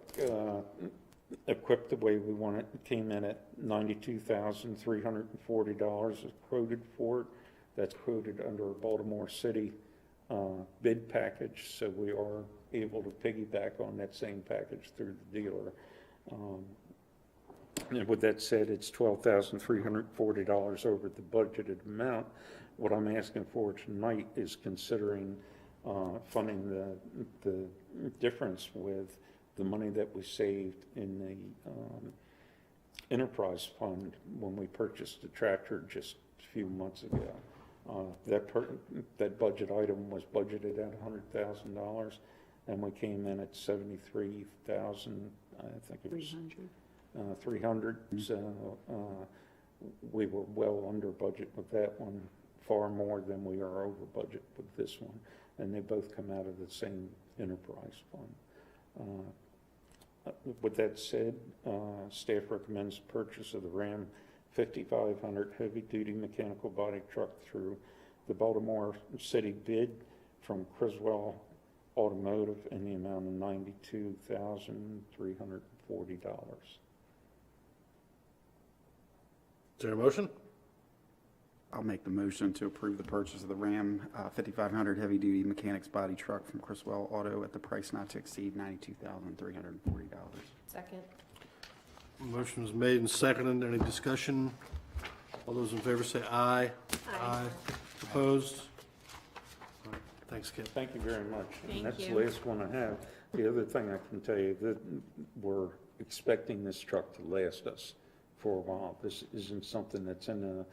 equipped the way we want it, came in at $92,340 is quoted for it. That's quoted under a Baltimore City bid package, so we are able to piggyback on that same package through the dealer. And with that said, it's $12,340 over the budgeted amount. What I'm asking for tonight is considering funding the difference with the money that we saved in the enterprise fund when we purchased the tractor just a few months ago. That budget item was budgeted at $100,000, and we came in at $73,000. I think it was 300. So we were well under budget with that one, far more than we are over budget with this one, and they both come out of the same enterprise fund. With that said, staff recommends purchase of the Ram 5500 heavy-duty mechanical body truck through the Baltimore City bid from Criswell Automotive in the amount of $92,340. Is there a motion? I'll make the motion to approve the purchase of the Ram 5500 heavy-duty mechanics body truck from Criswell Auto at the price not to exceed $92,340. Second. Motion was made and seconded. Any discussion? All those in favor say aye. Aye. Opposed? All right, thanks, Kip. Thank you very much. Thank And that's you. the last one I have. The other thing I can tell you, that we're expecting this truck to last us for a while. This isn't something that's in the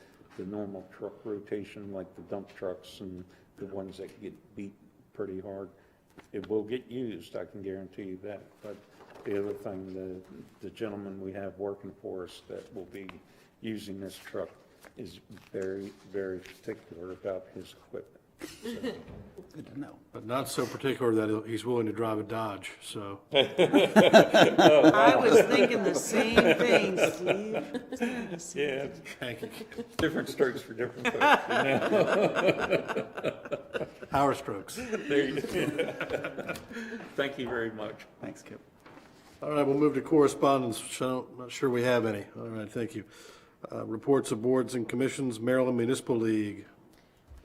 normal truck rotation like the dump trucks and the ones that get beat pretty hard. it will get used, I can guarantee you that. But the other thing, the gentleman we have working for us that will be using this truck is very, very particular about his equipment. Good to know. But not so particular that he's willing to drive a Dodge, so. I was thinking the same thing, Steve. Yeah, Thank you. different strokes for different folks, you know? Power strokes. There you go. Thank you very much. Thanks, Kip. All right, we'll move to correspondence, which I'm not sure we have any. All right, thank you. Reports of boards and commissions, Maryland Municipal League.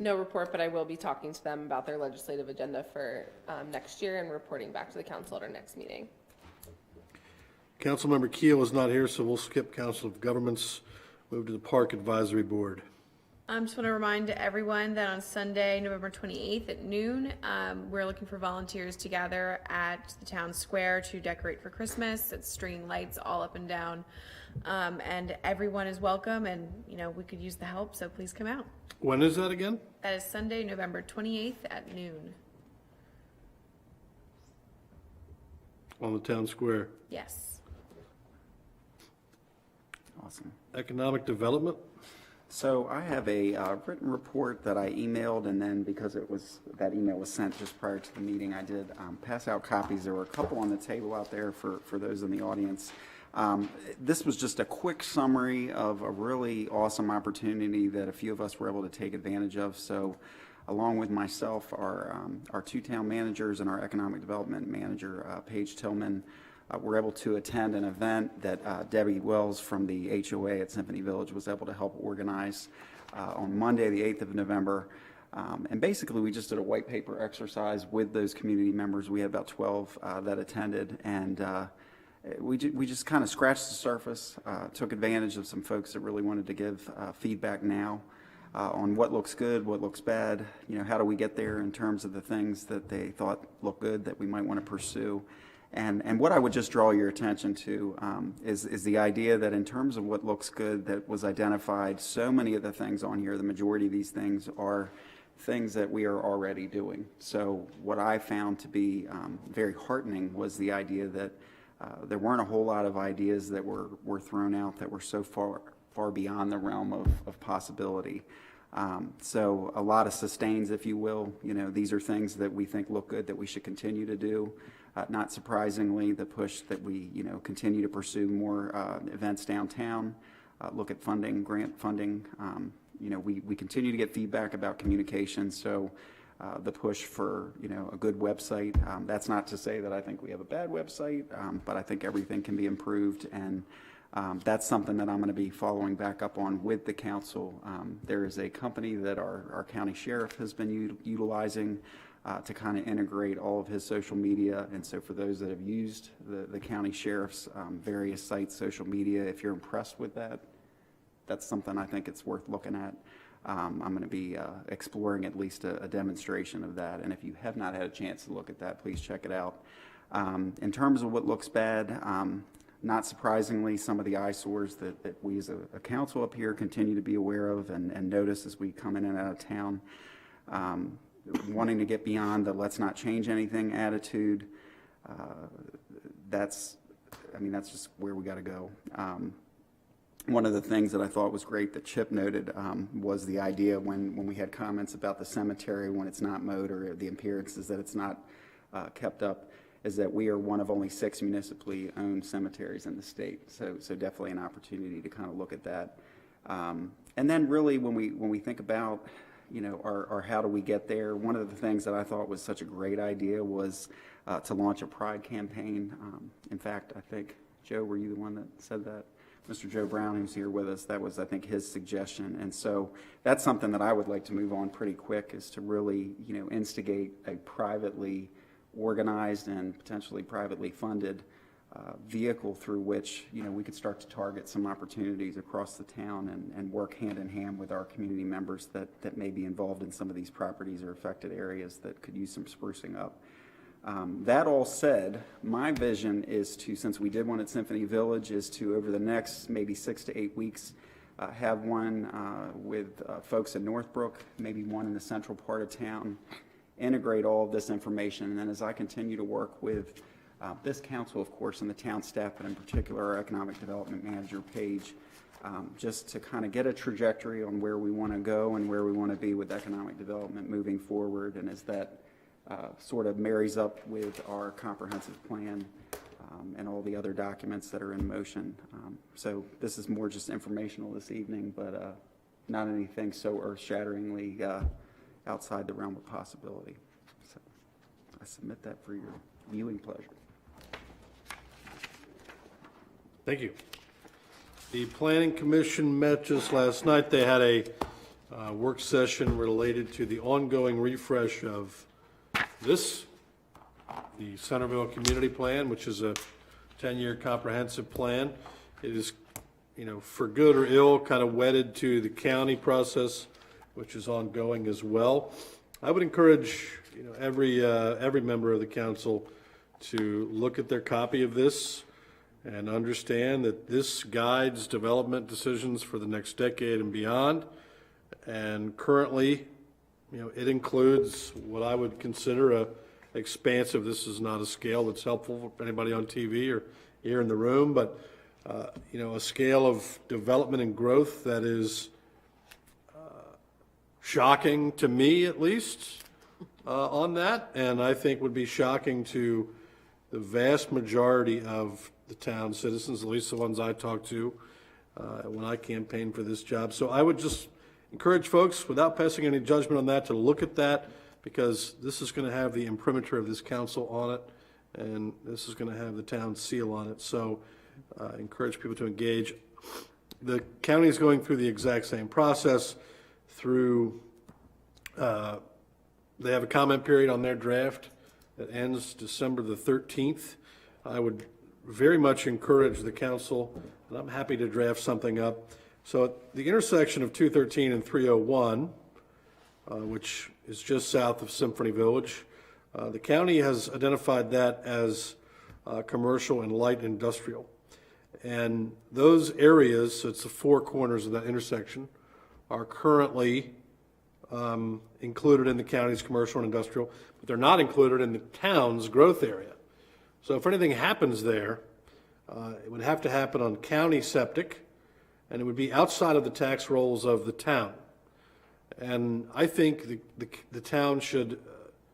No report, but I will be talking to them about their legislative agenda for next year and reporting back to the council at our next meeting. Councilmember Keel is not here, so we'll skip Council of Governments, move to the Park Advisory Board. I just want to remind everyone that on Sunday, November 28th at noon, we're looking for volunteers to gather at the town square to decorate for Christmas. It's stringing lights all up and down. And everyone is welcome, and, you know, we could use the help, so please come out. When is that again? That is Sunday, November 28th at noon. On the town square. Yes. Awesome. Economic Development? So I have a written report that I emailed, and then because that email was sent just prior to the meeting, I did pass out copies. There were a couple on the table out there for those in the audience. This was just a quick summary of a really awesome opportunity that a few of us were able to take advantage of. So along with myself, our two town managers and our economic development manager, Paige Tillman, were able to attend an event that Debbie Wells from the HOA at Symphony Village was able to help organize on Monday, the 8th of November. And basically, we just did a white paper exercise with those community members. We had about 12 that attended, and we just kind of scratched the surface, took advantage of some folks that really wanted to give feedback now on what looks good, what looks bad, you know, how do we get there in terms of the things that they thought looked good that we might want to pursue. And what I would just draw your attention to is the idea that in terms of what looks good that was identified, so many of the things on here, the majority of these things are things that we are already doing. So what I found to be very heartening was the idea that there weren't a whole lot of ideas that were thrown out that were so far beyond the realm of possibility. So a lot of sustains, if you will. You know, these are things that we think look good that we should continue to do. Not surprisingly, the push that we, you know, continue to pursue more events downtown, look at funding, grant funding. You know, we continue to get feedback about communication. So the push for, you know, a good website. That's not to say that I think we have a bad website, but I think everything can be improved, and that's something that I'm going to be following back up on with the council. There is a company that our county sheriff has been utilizing to kind of integrate all of his social media, and so for those that have used the county sheriff's various sites, social media, if you're impressed with that, that's something I think it's worth looking at. I'm going to be exploring at least a demonstration of that, and if you have not had a chance to look at that, please check it out. In terms of what looks bad, not surprisingly, some of the eyesores that we as a council up here continue to be aware of and notice as we come in and out of town. Wanting to get beyond the let's not change anything attitude, that's just where we got to go. One of the things that I thought was great that Chip noted was the idea when we had comments about the cemetery when it's not mowed or the appearances that it's not kept up, is that we are one of only 6 municipally owned cemeteries in the state. So definitely an opportunity to kind of look at that. And then really when we think about, you know, our how do we get there, one of the things that I thought was such a great idea was to launch a pride campaign. In fact, I think, Joe, were you the one that said that? Mr. Joe Brown, who's here with us, that was, I think, his suggestion. And so that's something that I would like to move on pretty quick, is to really, you know, instigate a privately organized and potentially privately funded vehicle through which, you know, we could start to target some opportunities across the town and work hand in hand with our community members that may be involved in some of these properties or affected areas that could use some sprucing up. That all said, my vision is to, since we did one at Symphony Village, is to, over the next maybe 6 to 8 weeks, have one with folks in Northbrook, maybe one in the central part of town, integrate all of this information. And then as I continue to work with this council, of course, and the town staff, but in particular our Economic Development Manager, Paige, just to kind of get a trajectory on where we want to go and where we want to be with economic development moving forward. And as that sort of marries up with our comprehensive plan and all the other documents that are in motion. So this is more just informational this evening, but not anything so earth-shatteringly outside the realm of possibility. So I submit that for your viewing pleasure. Thank you. The Planning Commission met just last night. They had a work session related to the ongoing refresh of this, the Centreville Community Plan, which is a 10-year comprehensive plan. It is, for good or ill, kind of wedded to the county process, which is ongoing as well. I would encourage, every member of the council to look at their copy of this and understand that this guides development decisions for the next decade and beyond. And currently, it includes what I would consider a expansive, this is not a scale that's helpful for anybody on TV or here in the room, but a scale of development and growth that is shocking to me, at least, on that, and I think would be shocking to the vast majority of the town citizens, at least the ones I talked to when I campaigned for this job. So I would just encourage folks, without passing any judgment on that, to look at that, because this is going to have the imprimatur of this council on it, and this is going to have the town seal on it. So I encourage people to engage. The county is going through the exact same process through, they have a comment period on their draft that ends December the 13th. I would very much encourage the council, and I'm happy to draft something up. So at the intersection of 213 and 301, which is just south of Symphony Village, the county has identified that as commercial and light industrial. And those areas, so it's the four corners of that intersection, are currently included in the county's commercial and industrial, but they're not included in the town's growth area. So if anything happens there, it would have to happen on county septic, and it would be outside of the tax rolls of the town. And I think the town should,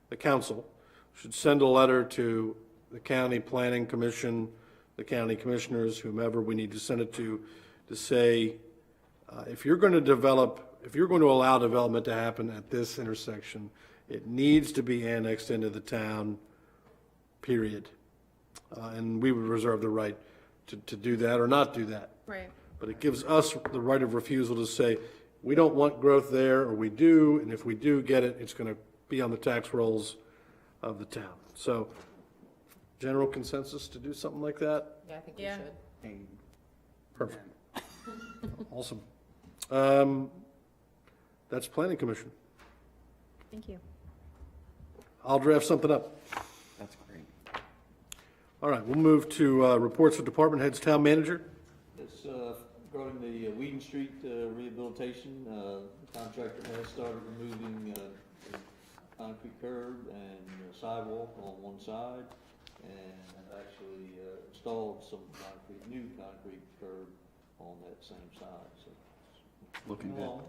the council, should send a letter to the county planning commission, the county commissioners, whomever we need to send it to say, if you're going to allow development to happen at this intersection, it needs to be annexed into the town, period. And we would reserve the right to do that or not do that. Right. But it gives us the right of refusal to say, we don't want growth there, or we do, and if we do get it, it's going to be on the tax rolls of the town. So, general consensus to do something like that? Yeah, I think we Yeah. should. Perfect. Awesome. That's Planning Commission. Thank you. I'll draft something up. That's great. All right, we'll move to reports of department heads. Town manager? It's regarding the Whedon Street rehabilitation. The contractor has started removing the concrete curb and sidewalk on one side, and have actually installed some new concrete curb on that same side. So it's Looking good. along.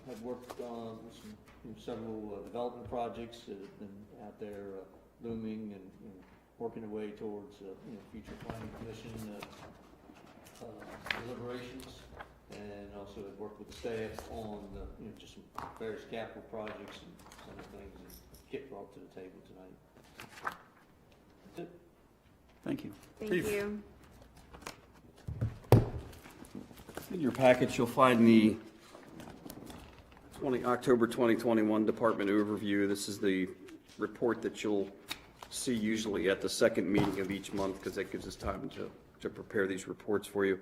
Have worked on several development projects that have been out there looming and working their way towards future planning commission deliberations, and also have worked with the staff on just some various capital projects and some of the things that Kit brought to the table tonight. That's it. Thank you. Thank Chief. you. In your package, you'll find the October 2021 Department Overview. This is the report that you'll see usually at the second meeting of each month, because that gives us time to prepare these reports for you.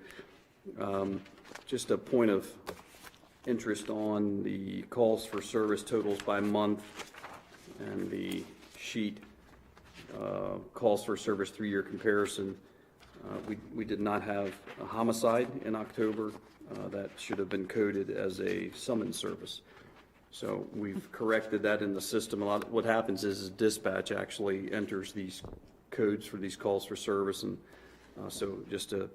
Just a point of interest on the calls for service totals by month and the sheet calls for service 3-year comparison. We did not have a homicide in October. That should have been coded as a summons service. So we've corrected that in the system. What happens is dispatch actually enters these codes for these calls for service, and so just a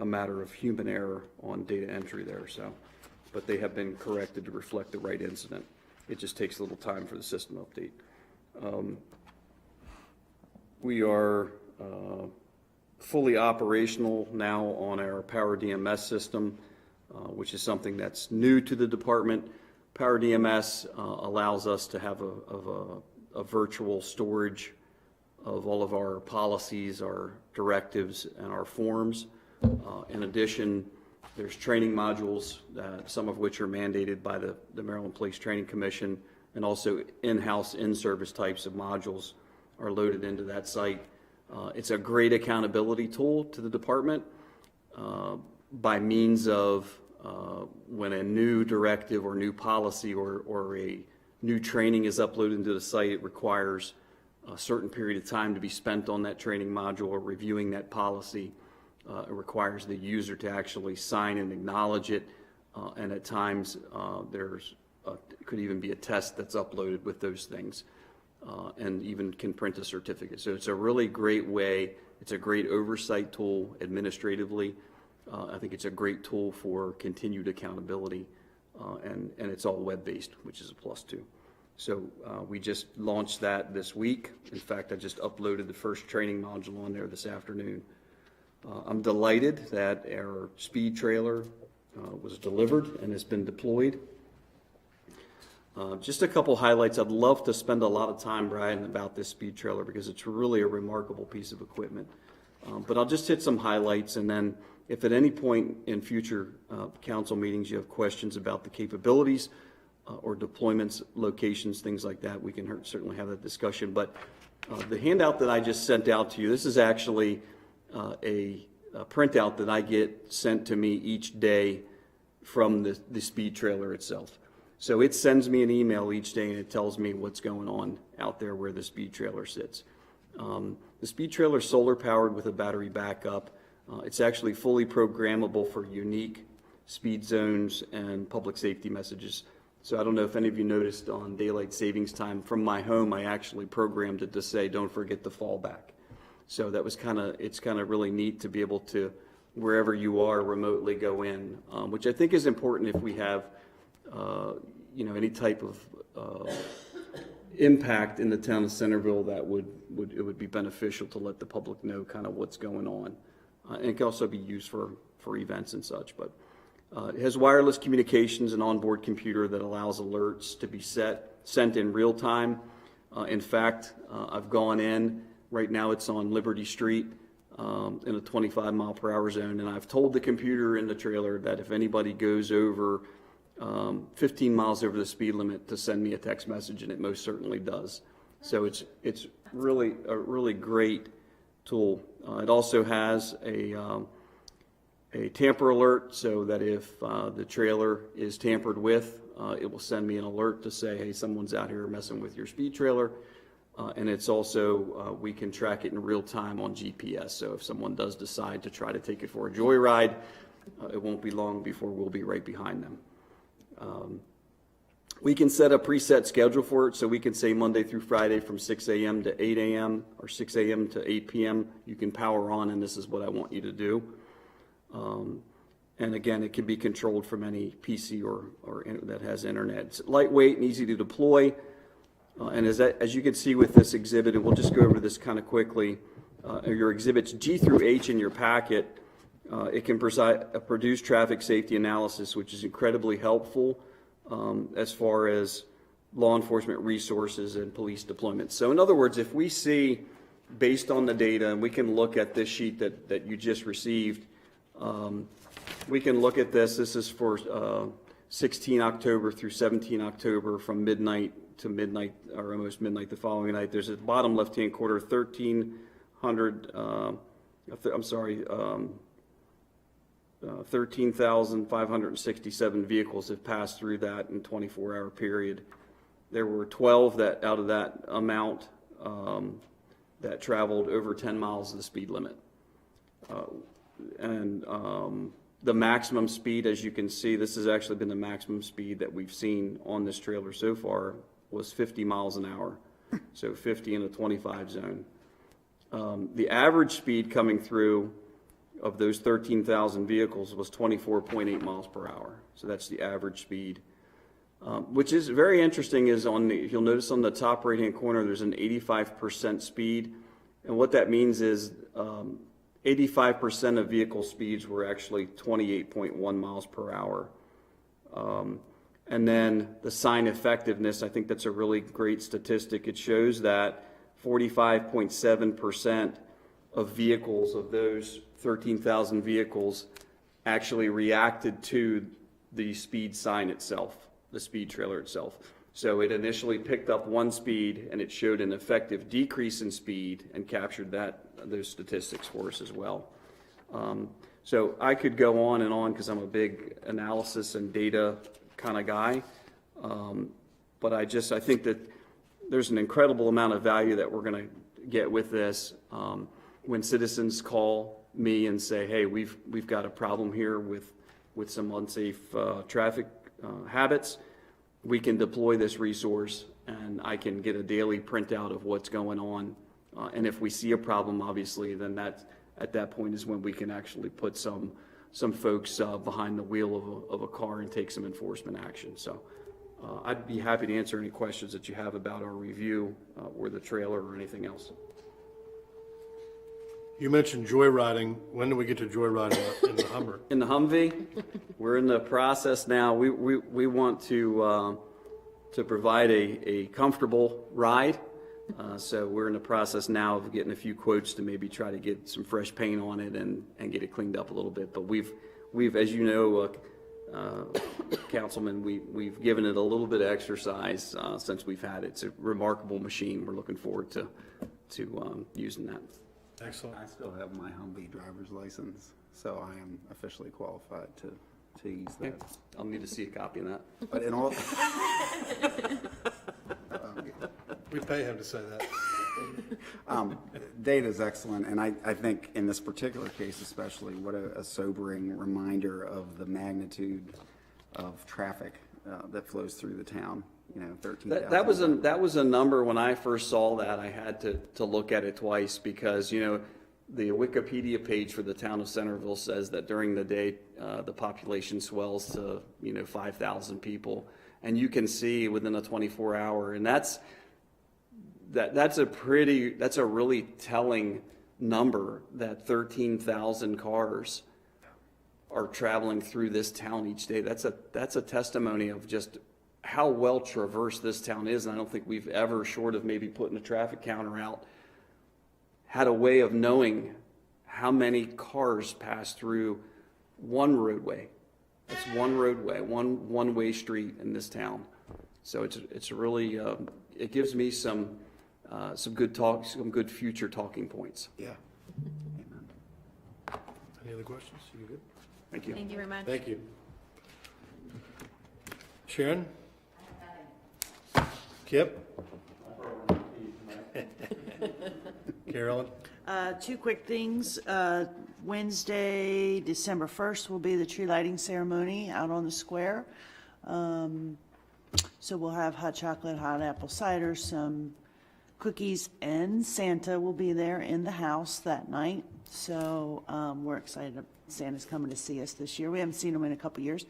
matter of human error on data entry there. So, but they have been corrected to reflect the right incident. It just takes a little time for the system update. We are fully operational now on our Power DMS system, which is something that's new to the department. Power DMS allows us to have a virtual storage of all of our policies, our directives, and our forms. In addition, there's training modules, some of which are mandated by the Maryland Police Training Commission, and also in-house, in-service types of modules are loaded into that site. It's a great accountability tool to the department by means of when a new directive or new policy or a new training is uploaded into the site, it requires a certain period of time to be spent on that training module or reviewing that policy. It requires the user to actually sign and acknowledge it, and at times could even be a test that's uploaded with those things, and even can print a certificate. So it's a really great way. It's a great oversight tool administratively. I think it's a great tool for continued accountability, and it's all web-based, which is a plus too. So we just launched that this week. In fact, I just uploaded the first training module on there this afternoon. I'm delighted that our speed trailer was delivered and has been deployed. Just a couple highlights. I'd love to spend a lot of time, Brian, about this speed trailer because it's really a remarkable piece of equipment. But I'll just hit some highlights, and then if at any point in future council meetings you have questions about the capabilities or deployments, locations, things like that, we can certainly have that discussion. But the handout that I just sent out to you, this is actually a printout that I get sent to me each day from the speed trailer itself. So it sends me an email each day and it tells me what's going on out there where the speed trailer sits. The speed trailer is solar powered with a battery backup. It's actually fully programmable for unique speed zones and public safety messages. So I don't know if any of you noticed on daylight savings time from my home, I actually programmed it to say, don't forget to fall back. So that was it's kind of really neat to be able to, wherever you are, remotely go in, which I think is important if we have, any type of impact in the town of Centreville that it would be beneficial to let the public know kind of what's going on. And it can also be used for events and such, but it has wireless communications and onboard computer that allows alerts to be sent in real time. In fact, I've gone in, right now it's on Liberty Street in a 25 mile per hour zone, and I've told the computer in the trailer that if anybody goes over 15 miles over the speed limit to send me a text message, and it most certainly does. So it's really a really great tool. It also has a tamper alert, so that if the trailer is tampered with, it will send me an alert to say, hey, someone's out here messing with your speed trailer. And it's also, we can track it in real time on GPS. So if someone does decide to try to take it for a joyride, it won't be long before we'll be right behind them. We can set a preset schedule for it, so we can say Monday through Friday from 6 a.m. to 8 a.m. or 6 a.m. to 8 p.m. You can power on, and this is what I want you to do. And again, it can be controlled from any PC or that has internet. It's lightweight and easy to deploy. And as you can see with this exhibit, and we'll just go over this kind of quickly, your exhibits G through H in your packet, it can produce traffic safety analysis, which is incredibly helpful as far as law enforcement resources and police deployment. So in other words, if we see, based on the data, and we can look at this sheet that you just received, we can look at this. This is for 16 October through 17 October from midnight to midnight, or almost midnight the following night. There's a bottom left-hand quarter, 13,567 vehicles have passed through that in a 24-hour period. There were 12 that out of that amount that traveled over 10 miles of the speed limit. The maximum speed, as you can see, this has actually been the maximum speed that we've seen on this trailer so far, was 50 miles an hour. So 50 in a 25 zone. The average speed coming through of those 13,000 vehicles was 24.8 miles per hour. So that's the average speed. Which is very interesting is if you'll notice on the top right-hand corner, there's an 85% speed. And what that means is 85% of vehicle speeds were actually 28.1 miles per hour. And then the sign effectiveness, I think that's a really great statistic. It shows that 45.7% of vehicles, of those 13,000 vehicles, actually reacted to the speed sign itself, the speed trailer itself. So it initially picked up one speed and it showed an effective decrease in speed and captured those statistics for us as well. So I could go on and on because I'm a big analysis and data kind of guy. But I think that there's an incredible amount of value that we're going to get with this. When citizens call me and say, hey, we've got a problem here with some unsafe traffic habits, we can deploy this resource and I can get a daily printout of what's going on. And if we see a problem, obviously, then at that point is when we can actually put some folks behind the wheel of a car and take some enforcement action. So I'd be happy to answer any questions that you have about our review or the trailer or anything else. You mentioned joyriding. When do we get to joyriding in the Hummer? In the Humvee, we're in the process now. We want to provide a comfortable ride. So we're in the process now of getting a few quotes to maybe try to get some fresh paint on it and get it cleaned up a little bit. But we've as you know, Councilman, we've given it a little bit of exercise since we've had it. It's a remarkable machine. We're looking forward to using that. Excellent. I still have my Humvee driver's license, so I am officially qualified to use that. I'll need to see a copy of that. But in all, We pay him to say that. data is excellent, and I think in this particular case especially, what a sobering reminder of the magnitude of traffic that flows through the town. 13,000. That was a number when I first saw that. I had to look at it twice because, the Wikipedia page for the town of Centreville says that during the day, the population swells to, 5,000 people. And you can see within a 24-hour, and that's a really telling number that 13,000 cars are traveling through this town each day. That's a testimony of just how well traversed this town is, and I don't think we've ever, short of maybe putting a traffic counter out, had a way of knowing how many cars pass through one roadway. It's one roadway, one-way street in this town. So it's really it gives me some good future talking points. Yeah. Amen. Any other questions? You good? Thank you. Thank you very much. Thank you. Sharon? Kip? Carolyn? Two quick things. Wednesday, December 1st will be the tree lighting ceremony out on the square. So we'll have hot chocolate, hot apple cider, some cookies, and Santa will be there in the house that night. So we're excited. Santa's coming to see us this year. We haven't seen him in a couple years.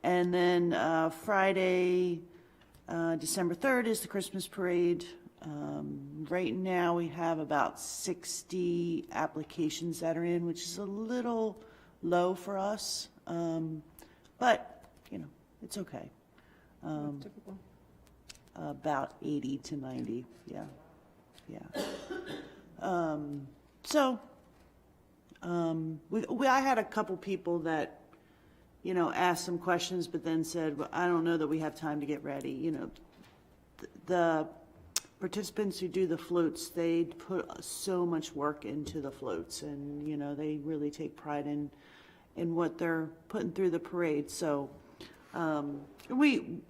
And then Friday, December 3rd is the Christmas parade. Right now we have about 60 applications that are in, which is a little low for us. But, it's okay. Typical. About 80 to 90, yeah. I had a couple people that, asked some questions, but then said, well, I don't know that we have time to get ready. The participants who do the floats, they put so much work into the floats, and, they really take pride in what they're putting through the parade. So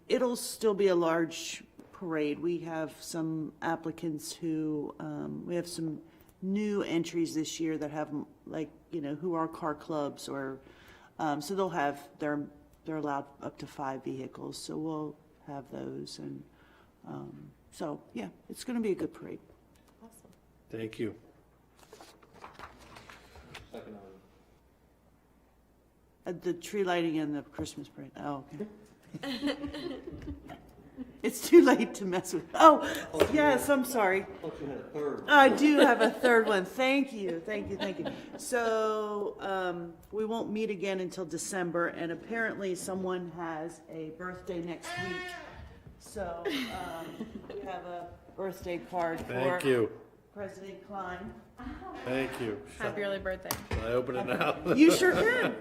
it'll still be a large parade. We have some applicants who, we have some new entries this year that have, who are car clubs or So they're allowed up to 5 vehicles, so we'll have those. And so, yeah, it's going to be a good parade. Awesome. Thank you. Second The tree lighting and the Christmas parade. Oh, okay. It's too late to mess with. Oh, yes, I'm sorry. I thought you had a third. I do have a third one. Thank you. So, we won't meet again until December, and apparently someone has a birthday next week. So, we have a birthday card for Thank you. President Klein. Thank you. Happy early birthday. Can I open it now? You sure can.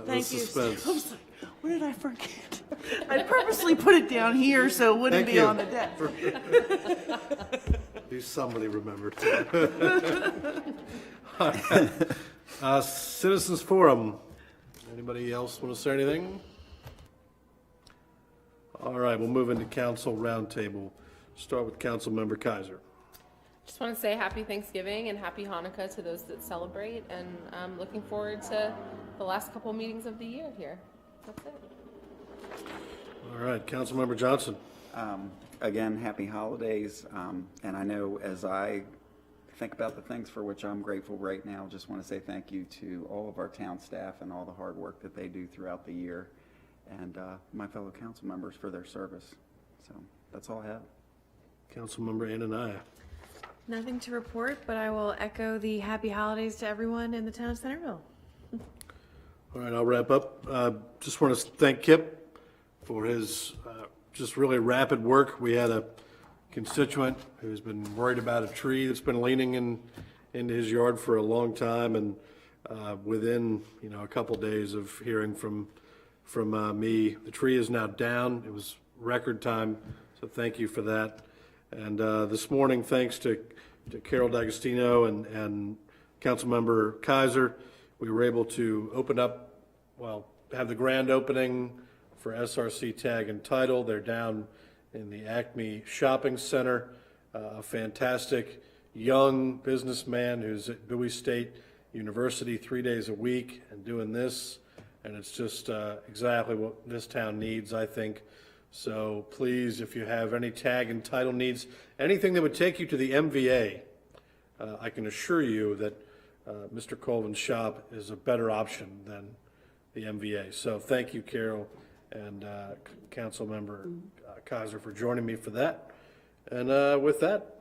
Thank you. Suspense. I was like, what did I forget? I purposely put it down here so it wouldn't Thank be you. on the desk. At least somebody remembered. Citizens Forum. Anybody else want to say anything? All right, we'll move into council roundtable. Start with Councilmember Kaiser. Just want to say happy Thanksgiving and happy Hanukkah to those that celebrate, and I'm looking forward to the last couple meetings of the year here. That's it. All right, Councilmember Johnson. Again, happy holidays, and I know as I think about the things for which I'm grateful right now, just want to say thank you to all of our town staff and all the hard work that they do throughout the year, and my fellow council members for their service. So that's all I have. Councilmember Anania. Nothing to report, but I will echo the happy holidays to everyone in the town of Centreville. All right, I'll wrap up. Just want to thank Kip for his just really rapid work. We had a constituent who's been worried about a tree that's been leaning into his yard for a long time, and within a couple days of hearing from me, the tree is now down. It was record time, so thank you for that. And this morning, thanks to Carol D'Agostino and Councilmember Kaiser, we were able to have the grand opening for SRC Tag and Title. They're down in the Acme Shopping Center. A fantastic young businessman who's at Bowie State University 3 days a week and doing this. And it's just exactly what this town needs, I think. So please, if you have any tag and title needs, anything that would take you to the MVA, I can assure you that Mr. Colvin's shop is a better option than the MVA. So thank you, Carol and Councilmember Kaiser, for joining me for that. And with that,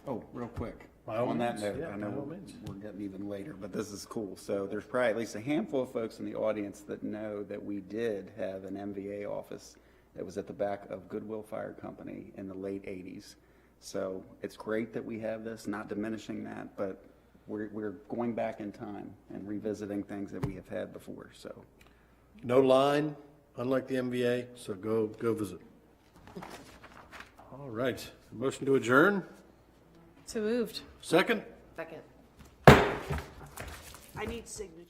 Oh, real quick. By all On that means, note, yeah, I know by all means. we're getting even later, but this is cool. So there's probably at least a handful of folks in the audience that know that we did have an MVA office that was at the back of Goodwill Fire Company in the late 80s. So it's great that we have this, not diminishing that, but we're going back in time and revisiting things that we have had before, so. no line, unlike the MVA, so go visit. All right, motion to adjourn, So moved. second? Second. I need signatures.